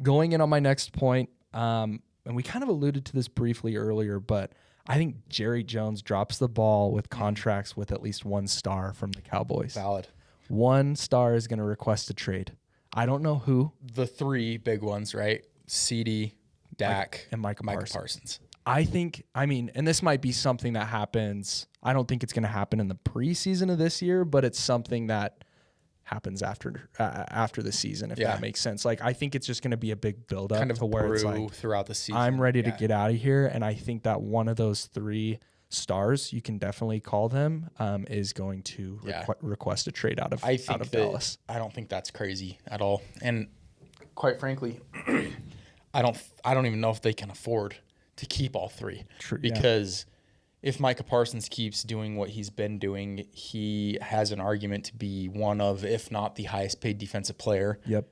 Going in on my next point, and we kind of alluded to this briefly earlier, but I think Jerry Jones drops the ball with contracts with at least 1 star from the Cowboys. Valid. 1 star is going to request a trade. I don't know who. The 3 big ones, right? CD, Dak, and Micah Parsons. I think, and this might be something that happens. I don't think it's going to happen in the preseason of this year, but it's something that happens after the season, if that makes sense. Like, I think it's just going to be a big build-up kind of to where it's like, throughout the season. I'm ready to get out of here, and I think that one of those 3 stars, you can definitely call them, is going to request a trade out of Dallas. I don't think that's crazy at all, and quite frankly, I don't even know if they can afford to keep all 3. True, because if Micah Parsons keeps doing what he's been doing, he has an argument to be one of, if not the highest paid defensive player. Yep.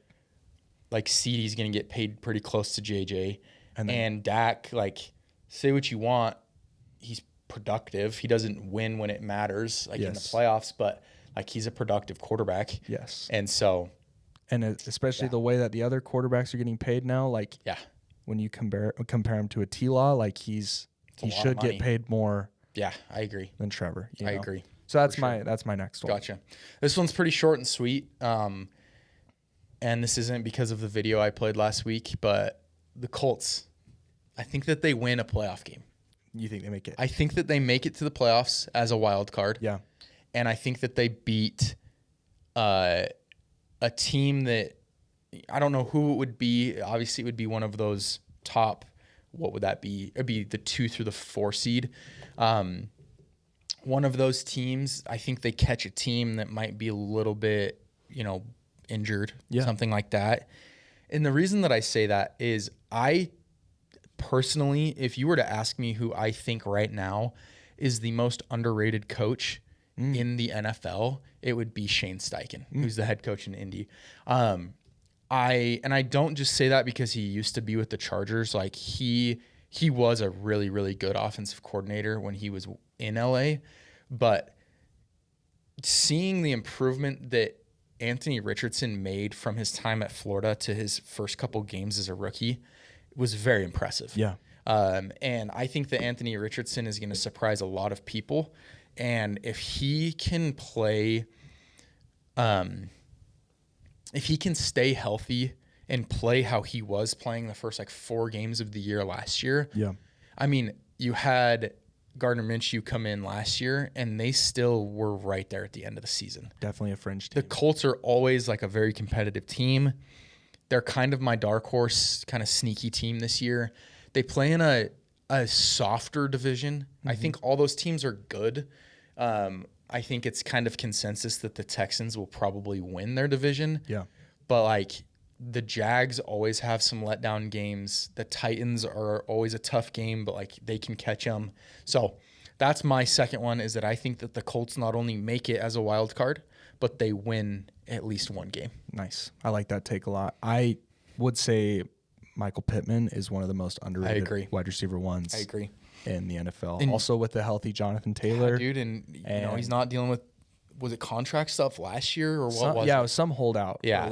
Like, CeeDee's going to get paid pretty close to JJ. And Dak, like, say what you want, he's productive. He doesn't win when it matters, like in the playoffs, but like, he's a productive quarterback. Yes. And so, and especially the way that the other quarterbacks are getting paid now, like when you compare him to a T-Law, like he should get paid more. Yeah, I agree. Than Trevor. I agree. So that's my next one. Gotcha. This one's pretty short and sweet. And this isn't because of the video I played last week, but the Colts, I think that they win a playoff game. You think they make it? I think that they make it to the playoffs as a wild card. Yeah. And I think that they beat a team that, I don't know who it would be. Obviously, it would be one of those top, what would that be? It'd be the 2 through the 4 seed. One of those teams, I think they catch a team that might be a little bit, injured, something like that. And the reason that I say that is, I personally, if you were to ask me who I think right now is the most underrated coach in the NFL, it would be Shane Steichen, who's the head coach in Indy. I don't just say that because he used to be with the Chargers. Like, he was a really, really good offensive coordinator when he was in LA, but seeing the improvement that Anthony Richardson made from his time at Florida to his first couple games as a rookie was very impressive. Yeah. And I think that Anthony Richardson is going to surprise a lot of people. And if he can play, if he can stay healthy and play how he was playing the first 4 games of the year last year. Yeah. I mean, you had Gardner Minshew come in last year, and they still were right there at the end of the season. Definitely a fringe team. The Colts are always a very competitive team. They're kind of my dark horse, kind of sneaky team this year. They play in a softer division. I think all those teams are good. I think it's kind of consensus that the Texans will probably win their division. Yeah. But the Jags always have some letdown games. The Titans are always a tough game, but they can catch them. So that's my second one, is that I think that the Colts not only make it as a wild card, but they win at least 1 game. Nice. I like that take a lot. I would say Michael Pittman is one of the most underrated wide receiver ones. I agree. In the NFL. And also with the healthy Jonathan Taylor. Yeah, dude, and he's not dealing with, was it contract stuff last year or what was it? Yeah, it was some holdout. Yeah,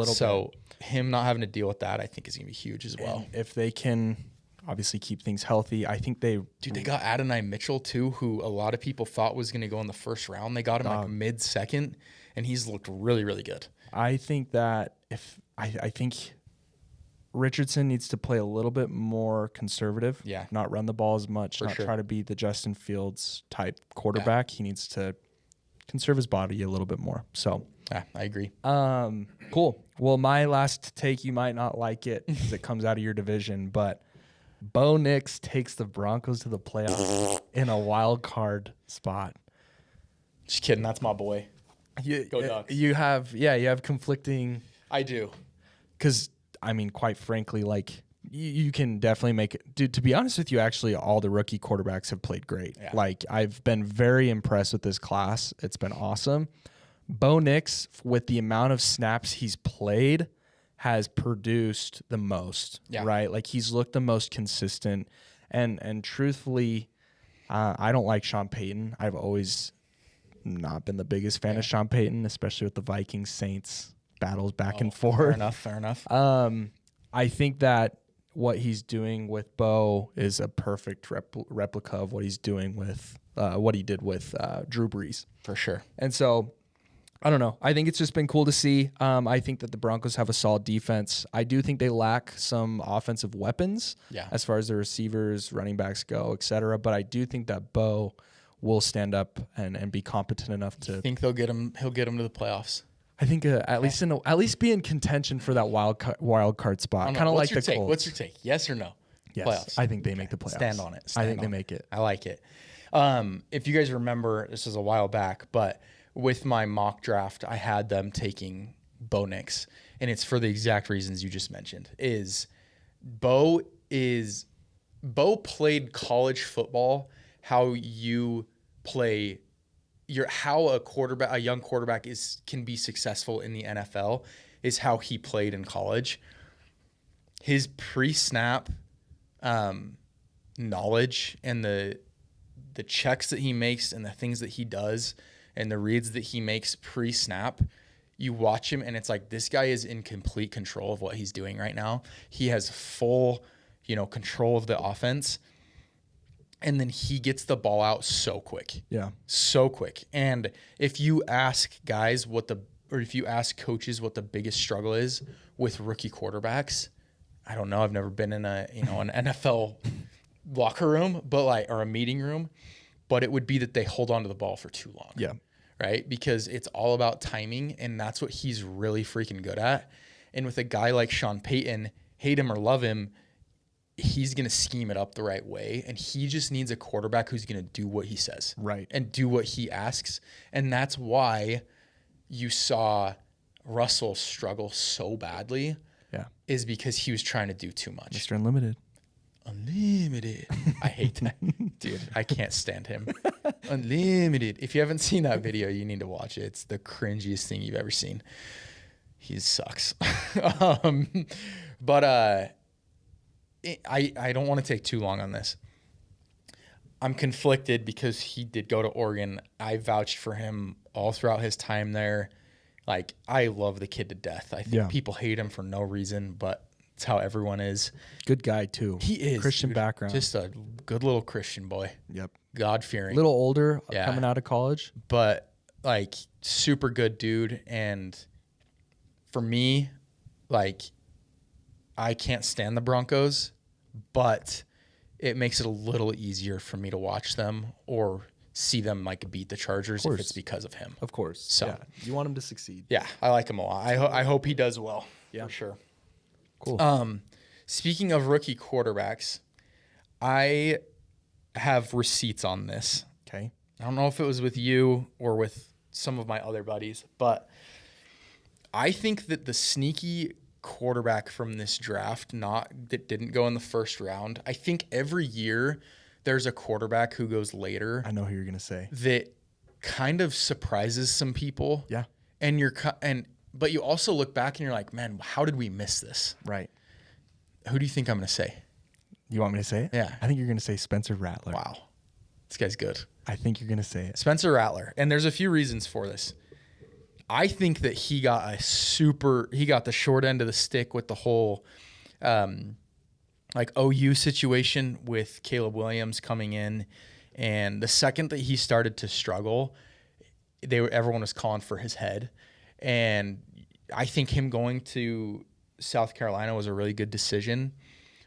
him not having to deal with that, I think, is going to be huge as well. And if they can obviously keep things healthy. I think they got Adonai Mitchell too, who a lot of people thought was going to go in the first round. They got him like mid-second, and he's looked really, really good. I think that I think Richardson needs to play a little bit more conservative. Yeah. Not run the ball as much, try to be the Justin Fields type quarterback. Yeah. He needs to conserve his body a little bit more. So yeah, I agree. Cool. Well, my last take, you might not like it because it comes out of your division, but Bo Nix takes the Broncos to the playoffs in a wild card spot. Just kidding. That's my boy. Go Ducks. You have conflicting. I do. Because, I mean, quite frankly, like, you can definitely make it. Dude, to be honest with you, actually, all the rookie quarterbacks have played great. Yeah. Like, I've been very impressed with this class. It's been awesome. Bo Nix, with the amount of snaps he's played, has produced the most, right? Like, he's looked the most consistent. And truthfully, I don't like Sean Payton. I've always not been the biggest fan of Sean Payton, especially with the Vikings Saints battles back and forth. Fair enough. I think that what he's doing with Bo is a perfect replica of what he's doing with what he did with Drew Brees. For sure. And so, I don't know. I think it's just been cool to see. I think that the Broncos have a solid defense. I do think they lack some offensive weapons as far as their receivers, running backs go, et cetera. But I do think that Bo will stand up and be competent enough to. I think he'll get him to the playoffs. I think at least be in contention for that wild card spot. Kind of like the Colts. What's your take? Yes or no? Yes, playoffs. I think they make the playoffs. Stand on it. I think they make it. I like it. If you guys remember, this was a while back, but with my mock draft, I had them taking Bo Nix, and it's for the exact reasons you just mentioned. Bo played college football how you play how a young quarterback can be successful in the NFL is how he played in college. His pre-snap knowledge and the checks that he makes and the things that he does and the reads that he makes pre-snap, you watch him and it's like, this guy is in complete control of what he's doing right now. He has full, control of the offense. And then he gets the ball out so quick. Yeah. So quick. And if you ask guys if you ask coaches what the biggest struggle is with rookie quarterbacks, I don't know. I've never been in an NFL locker room, or a meeting room, but it would be that they hold on to the ball for too long. Yeah. Right? Because it's all about timing, and that's what he's really freaking good at. And with a guy like Sean Payton, hate him or love him, he's going to scheme it up the right way, and he just needs a quarterback who's going to do what he says. Right. And do what he asks. And that's why you saw Russell struggle so badly. Yeah. Is because he was trying to do too much. Mr. Unlimited. I hate that. Dude, I can't stand him. Unlimited. If you haven't seen that video, you need to watch it. It's the cringiest thing you've ever seen. He sucks. But I don't want to take too long on this. I'm conflicted because he did go to Oregon. I vouched for him all throughout his time there. Like, I love the kid to death. I think people hate him for no reason, but it's how everyone is. Good guy, too. He is. Christian background. Just a good little Christian boy. Yep. God-fearing. Little older, coming out of college. But, super good dude. And for me, I can't stand the Broncos, but it makes it a little easier for me to watch them or see them beat the Chargers if it's because of him. Of course. So you want him to succeed. Yeah, I like him a lot. I hope he does well. Yeah, for sure. Cool. Speaking of rookie quarterbacks, I have receipts on this. Okay. I don't know if it was with you or with some of my other buddies, but I think that the sneaky quarterback from this draft that didn't go in the first round, I think every year there's a quarterback who goes later. I know who you're going to say. That kind of surprises some people. Yeah. But you also look back and you're like, man, how did we miss this? Right. Who do you think I'm going to say? You want me to say it? Yeah. I think you're going to say Spencer Rattler. Wow. This guy's good. I think you're going to say it. Spencer Rattler. And there's a few reasons for this. I think that he got the short end of the stick with the whole like OU situation with Caleb Williams coming in, and the second that he started to struggle, everyone was calling for his head, and I think him going to South Carolina was a really good decision.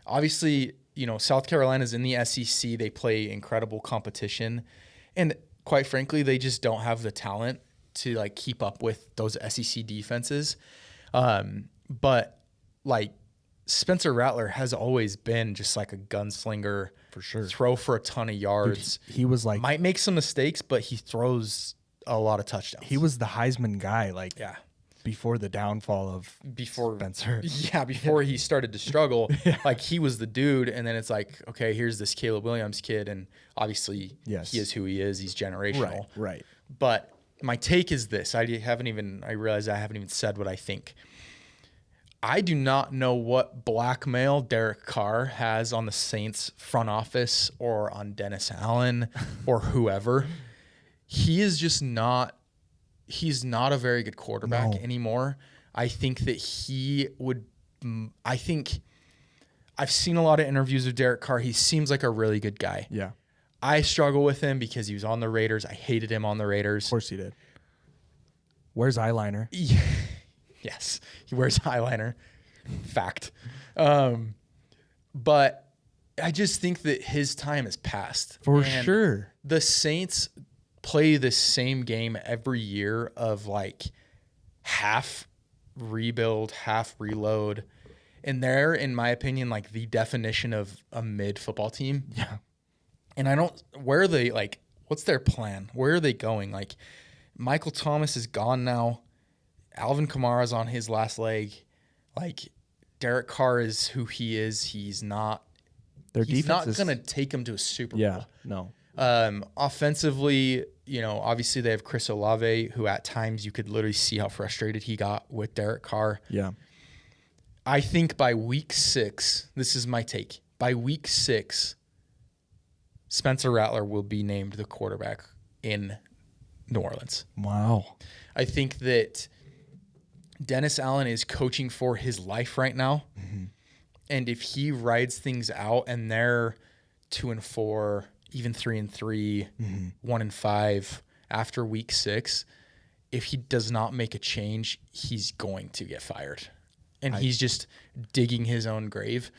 Obviously, South Carolina's in the SEC. They play incredible competition, and quite frankly, they just don't have the talent to like keep up with those SEC defenses. But like Spencer Rattler has always been just like a gunslinger, for sure. Throw for a ton of yards. Dude, he was like, might make some mistakes, but he throws a lot of touchdowns. He was the Heisman guy, like before the downfall of Spencer. Yeah, before he started to struggle, like he was the dude, and then it's like, okay, here's this Caleb Williams kid, and obviously he is who he is. He's generational. Right. But my take is this. I realize I haven't even said what I think. I do not know what blackmail Derek Carr has on the Saints front office or on Dennis Allen or whoever. He is just not he's not a very good quarterback anymore. I think that I've seen a lot of interviews with Derek Carr. He seems like a really good guy. Yeah. I struggle with him because he was on the Raiders. I hated him on the Raiders. Of course he did. Wears eyeliner. Yeah. Yes, he wears eyeliner. Fact. But I just think that his time has passed. For sure. The Saints play the same game every year of like half rebuild, half reload. And they're, in my opinion, like the definition of a mid football team. Yeah. And where are they, like, what's their plan? Where are they going? Like, Michael Thomas is gone now. Alvin Kamara's on his last leg. Like, Derek Carr is who he is. He's not going to take him to a Super Bowl. Yeah, no. Offensively, obviously they have Chris Olave, who at times you could literally see how frustrated he got with Derek Carr. Yeah. I think by week 6, this is my take. By week 6, Spencer Rattler will be named the quarterback in New Orleans. Wow. I think that Dennis Allen is coaching for his life right now. Mm-hmm. And if he rides things out and they're 2-4, even 3-3, 1-5 after week 6, if he does not make a change, he's going to get fired. And he's just digging his own grave.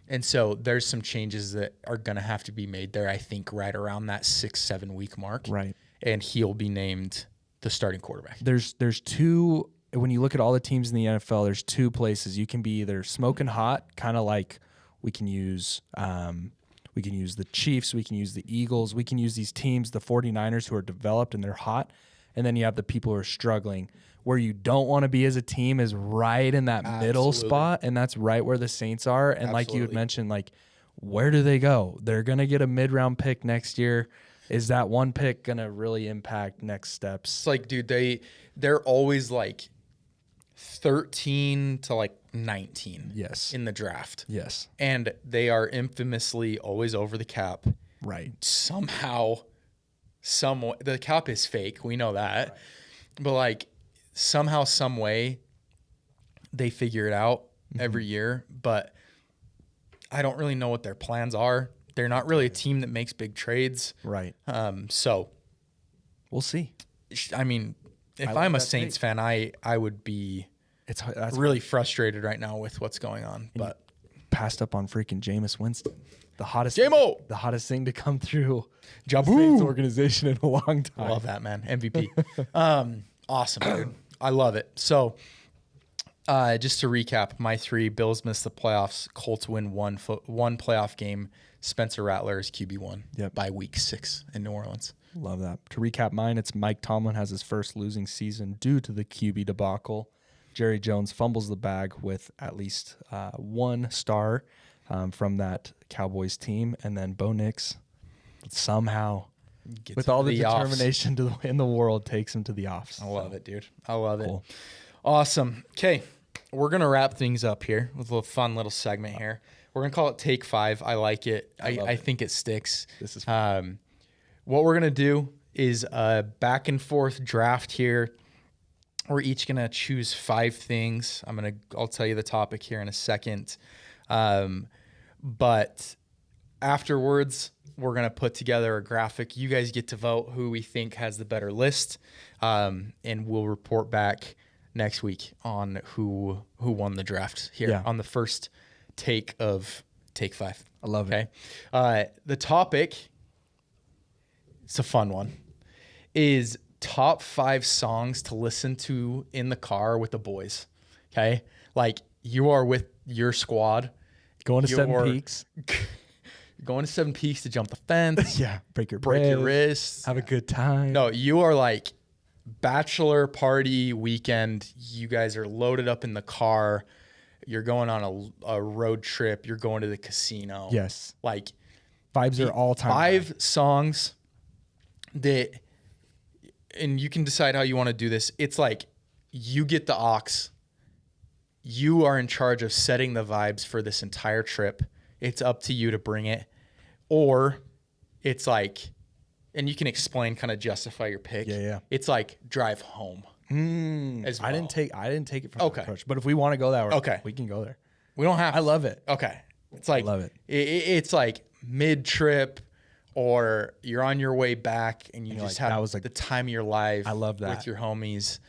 And so there's some changes that are going to have to be made there, I think, right around that 6-7 week mark. Right. And he'll be named the starting quarterback. There's two, when you look at all the teams in the NFL, there's two places. You can be either smoking hot, kind of like we can use the Chiefs, we can use the Eagles, we can use these teams, the 49ers who are developed and they're hot. And then you have the people who are struggling. Where you don't want to be as a team is right in that middle spot, and that's right where the Saints are. And like you had mentioned, like, where do they go? They're going to get a mid-round pick next year. Is that one pick going to really impact next steps? It's like, dude, they're always like 13 to like 19 in the draft. Yes. And they are infamously always over the cap. Right. Somehow, the cap is fake. We know that. Right. But like, somehow, some way, they figure it out every year. But I don't really know what their plans are. They're not really a team that makes big trades. Right. So we'll see. I mean, if I'm a Saints fan, I would be that's really frustrated right now with what's going on. But passed up on freaking Jameis Winston. The hottest thing to come through Jabu. the Saints organization in a long time. I love that, man. MVP. Awesome, dude. I love it. So, just to recap, my 3: Bills miss the playoffs, Colts win one playoff game, Spencer Rattler is QB1 by week 6 in New Orleans. Love that. To recap mine, it's Mike Tomlin has his first losing season due to the QB debacle. Jerry Jones fumbles the bag with at least 1 star from that Cowboys team, and then Bo Nix somehow, with all the determination in the world, takes him to the offs. I love it, dude. I love it. Awesome. Okay, we're going to wrap things up here with a little fun little segment here. We're going to call it Take 5. I like it. I think it sticks. This is fun. What we're going to do is a back and forth draft here. We're each going to choose 5 things. I'll tell you the topic here in a second. But afterwards, we're going to put together a graphic. You guys get to vote who we think has the better list. And we'll report back next week on who won the draft here on the first take of Take 5. I love it. The topic, it's a fun one, is top 5 songs to listen to in the car with the boys. Okay? Like, you are with your squad. Going to Seven Peaks. Going to Seven Peaks to jump the fence. Break your wrist. Have a good time. No, you are like bachelor party weekend. You guys are loaded up in the car. You're going on a road trip. You're going to the casino. Yes. Like, vibes are all time. 5 songs that, and you can decide how you want to do this. It's like you get the aux. You are in charge of setting the vibes for this entire trip. It's up to you to bring it. Or it's like, and you can explain, kind of justify your pick. Yeah. It's like drive home. As well. I didn't take it from the approach. But if we want to go that way, we can go there. We don't have to. I love it. Okay. It's like, I love it. It's like mid-trip, or you're on your way back and you just have the time of your life. I love that. With your homies.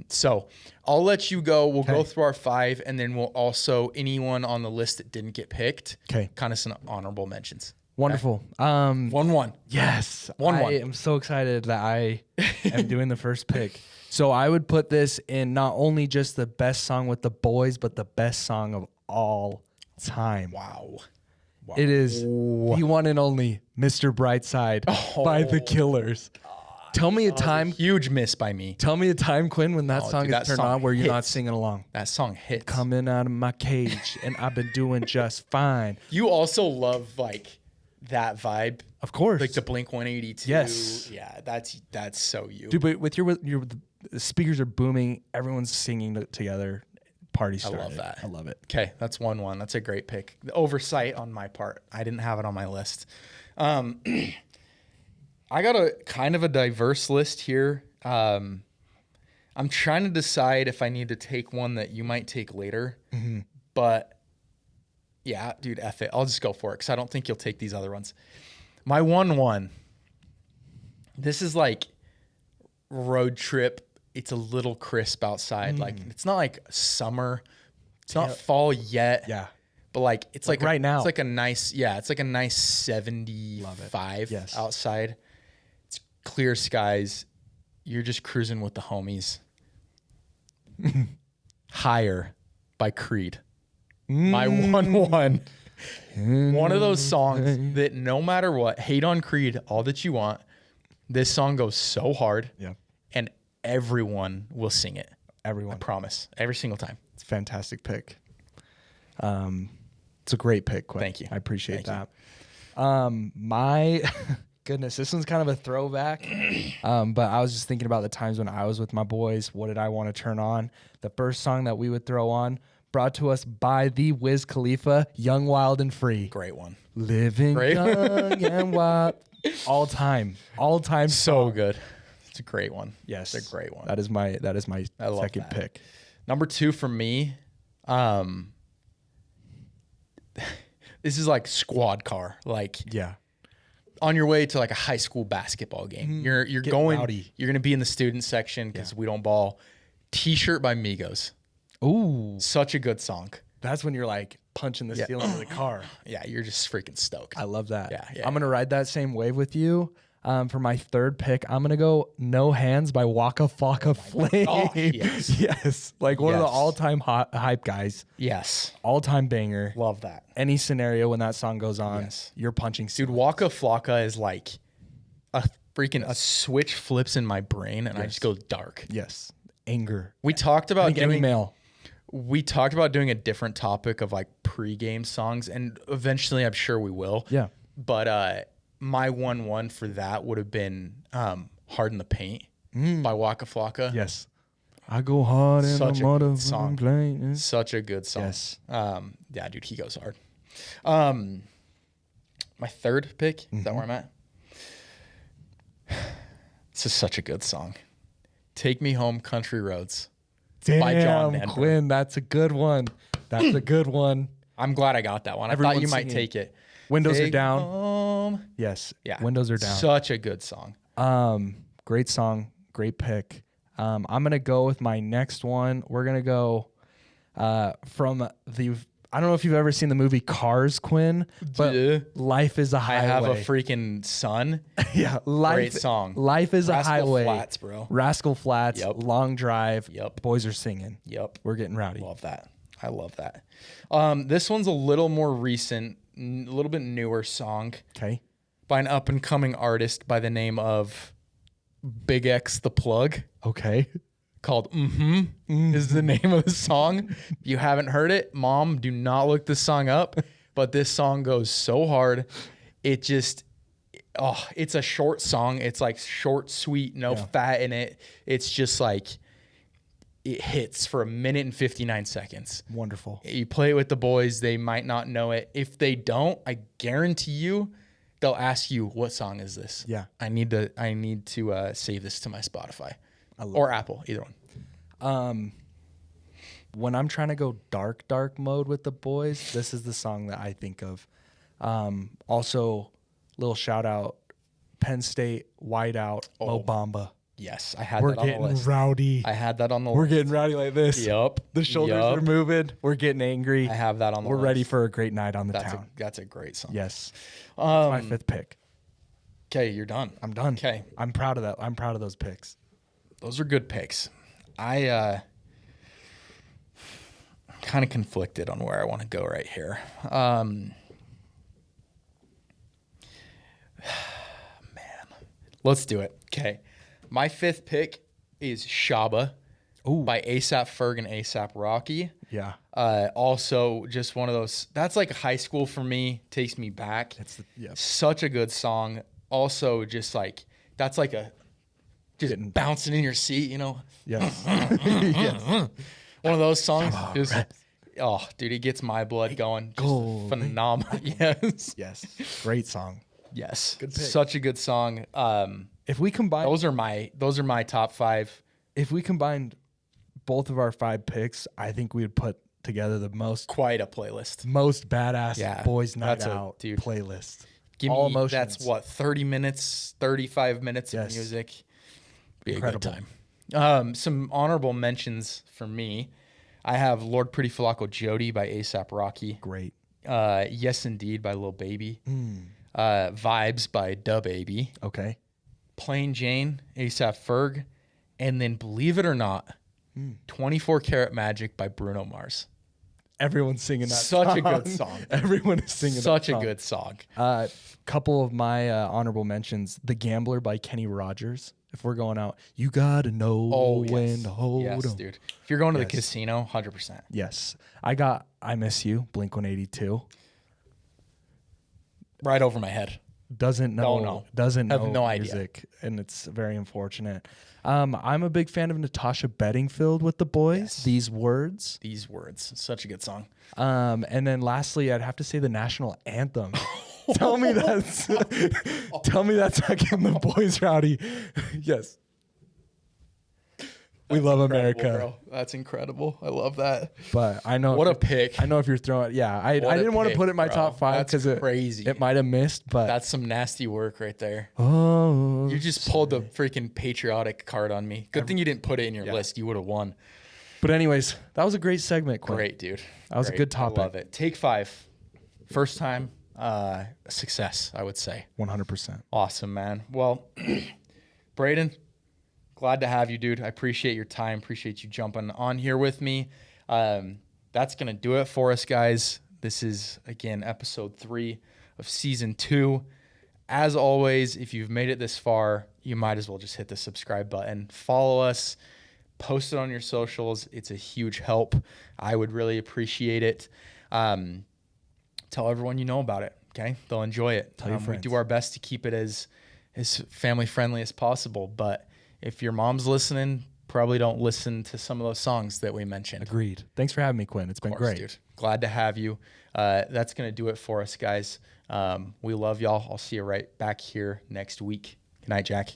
So I'll let you go. We'll go through our 5, and then we'll also, anyone on the list that didn't get picked, kind of some honorable mentions. Wonderful. 1-1. Yes. 1-1. I am so excited that I am doing the first pick. So I would put this in not only just the best song with the boys, but the best song of all time. Wow. It is the one and only Mr. Brightside by The Killers. Tell me a time. Huge miss by me. Tell me a time, Quinn, when that song is turned on where you're not singing along. That song hits. Coming out of my cage and I've been doing just fine. You also love like that vibe. Of course. Like the Blink 182. Yes. Yeah, that's so you. Dude, but with your the speakers are booming, everyone's singing together. Party started. I love that. I love it. Okay, that's 1-1. That's a great pick. The oversight on my part. I didn't have it on my list. I got a kind of a diverse list here. I'm trying to decide if I need to take one that you might take later. But yeah, dude, F it. I'll just go for it because I don't think you'll take these other ones. My 1-1. This is like road trip. It's a little crisp outside. Like, it's not like summer. It's not fall yet. Yeah. But like it's like right now. It's like a nice, it's like a nice 75 outside. It's clear skies. You're just cruising with the homies. Higher by Creed. My 1-1. One of those songs that no matter what, hate on Creed all that you want. This song goes so hard. Yeah. And everyone will sing it. Everyone. I promise. Every single time. It's a fantastic pick. It's a great pick, Quinn. Thank you. I appreciate that. My goodness, this one's kind of a throwback. But I was just thinking about the times when I was with my boys. What did I want to turn on? The first song that we would throw on, brought to us by the Wiz Khalifa, Young, Wild, and Free. Great one. Living young and wild. All time. So song. Good. It's a great one. Yes. It's a great one. That is my second pick. Number 2 for me, this is like squad car. Like, on your way to like a high school basketball game. You're going rowdy. You're going to be in the student section because we don't ball. T-shirt by Migos. Ooh. Such a good song. That's when you're like punching the ceiling of the car. Yeah, you're just freaking stoked. I love that. Yeah, I'm going to ride that same wave with you. For my third pick, I'm going to go No Hands by Waka Flocka Flame. Oh, yes. Yes. Like one of the all-time hype guys. Yes. All-time banger. Love that. Any scenario when that song goes on, you're punching. Dude, Waka Flocka is like a switch flips in my brain and I just go dark. Yes. Anger. We talked about doing a different topic of like pre-game songs, and eventually I'm sure we will. Yeah. But my 1-1 for that would have been Hard in the Paint by Waka Flocka. Yes. I go hard in the motherfucking plane. Such a good song. Yes. Yeah, dude, he goes hard. My third pick, is that where I'm at? This is such a good song. Take Me Home, Country Roads. Damn, by John Denver. Quinn, that's a good one. That's a good one. I'm glad I got that one. I Everyone's thought you might singing. take it. Windows Take are down. home. Yes. Yeah. Windows are down. Such a good song. Great song. Great pick. I'm going to go with my next one. We're going to go from the... I don't know if you've ever seen the movie Cars, Quinn, but Yeah. Life is a I Highway. have a freaking son. Yeah, Great song. Life is a Rascal Highway. Flatts, bro. Rascal Flats, Yep. Long Drive. Yep. Boys are singing. Yep. We're getting rowdy. Love that. I love that. This one's a little more recent, a little bit newer song Okay. by an up and coming artist by the name of Big X the Plug, Okay. called is the name of the song. If you haven't heard it, Mom, do not look this song up. But this song goes so hard. It just, it's a short song. It's like short, sweet, no fat in it. It's just like, it hits for 1 minute and 59 seconds. Wonderful. You play it with the boys, they might not know it. If they don't, I guarantee you, they'll ask you, what song is this? Yeah. I need to save this to my Spotify or Apple, either one. When I'm trying to go dark mode with the boys, this is the song that I think of. Also, little shout out, Penn State, Whiteout, Mo Bamba. Yes, I had We're that on the getting list. rowdy. I had that on the We're list. getting rowdy like this. Yup. The shoulders Yup. are moving. We're getting angry. I have that on the We're list. ready for a great night on the That's town. that's a great song. Yes. That's my fifth pick. Okay, you're done. I'm done. Okay. I'm proud of that. I'm proud of those picks. Those are good picks. I kind of conflicted on where I want to go right here. Man, let's do it. Okay. My fifth pick is Shaba by A$AP Ferg and A$AP Rocky. Yeah. Also, just one of those. That's like high school for me. Takes me back. Such a good song. Also, just like that's like a just bouncing in your seat. You know. Yes. Yes. One of those songs. Just, oh, dude, it gets my blood going. Just phenomenal. Yes. Yes. Great song. Yes. Good pick. Such a good song. If we combine Those are my top 5. if we combined both of our 5 picks, I think we would put together the most Quite a playlist. badass boys night out playlist. Give All me, emotions. that's what, 30 minutes, 35 minutes Yes. of music. Be Incredible. a good time. Some honorable mentions for me. I have Lord Pretty Flaco Jody by A$AP Rocky. Great. Yes Indeed by Lil Baby. Vibes by Da Baby. Okay. Plain Jane, A$AP Ferg. And then, believe it or not, 24 Karat Magic by Bruno Mars. Everyone's singing that Such a good song. Everyone is singing Such that a song. good song. Couple of my honorable mentions. The Gambler by Kenny Rogers. If we're going out, you got to know when to hold 'em. Yes, dude. If you're going to the casino, 100%. Yes. I got I Miss You, Blink-182. Right over my head. Doesn't know. Don't know. Doesn't know Have no idea. music, and it's very unfortunate. I'm a big fan of Natasha Bedingfield with the boys. Yes. These words. These words. Such a good song. And then lastly, I'd have to say the national anthem. Tell me that's not getting the boys rowdy. Yes. We love America. Bro. That's incredible. I love that. But I know What a pick. I know if you're throwing I What a didn't want to pick, put it in my bro. top 5 That's because crazy. it might have missed, but That's some nasty work right there. oh, You just pulled the freaking patriotic card on me. Good thing you didn't put it in your list. You would have won. But anyways, that was a great segment, Quinn. Great, dude. That was a good topic. I love it. Take 5. First time success, I would say. 100%. Awesome, man. Well, Braiden, glad to have you, dude. I appreciate your time. Appreciate you jumping on here with me. That's going to do it for us, guys. This is, again, episode 3 of season 2. As always, if you've made it this far, you might as well just hit the subscribe button. Follow us. Post it on your socials. It's a huge help. I would really appreciate it. Tell everyone you know about it, okay? They'll enjoy it. Tell your We friends. do our best to keep it as family-friendly as possible. But if your mom's listening, probably don't listen to some of those songs that we mentioned. Agreed. Thanks for having me, Quinn. It's been great. Dude. Glad to have you. That's going to do it for us, guys. We love y'all. I'll see you right back here next week. Good night, Jack.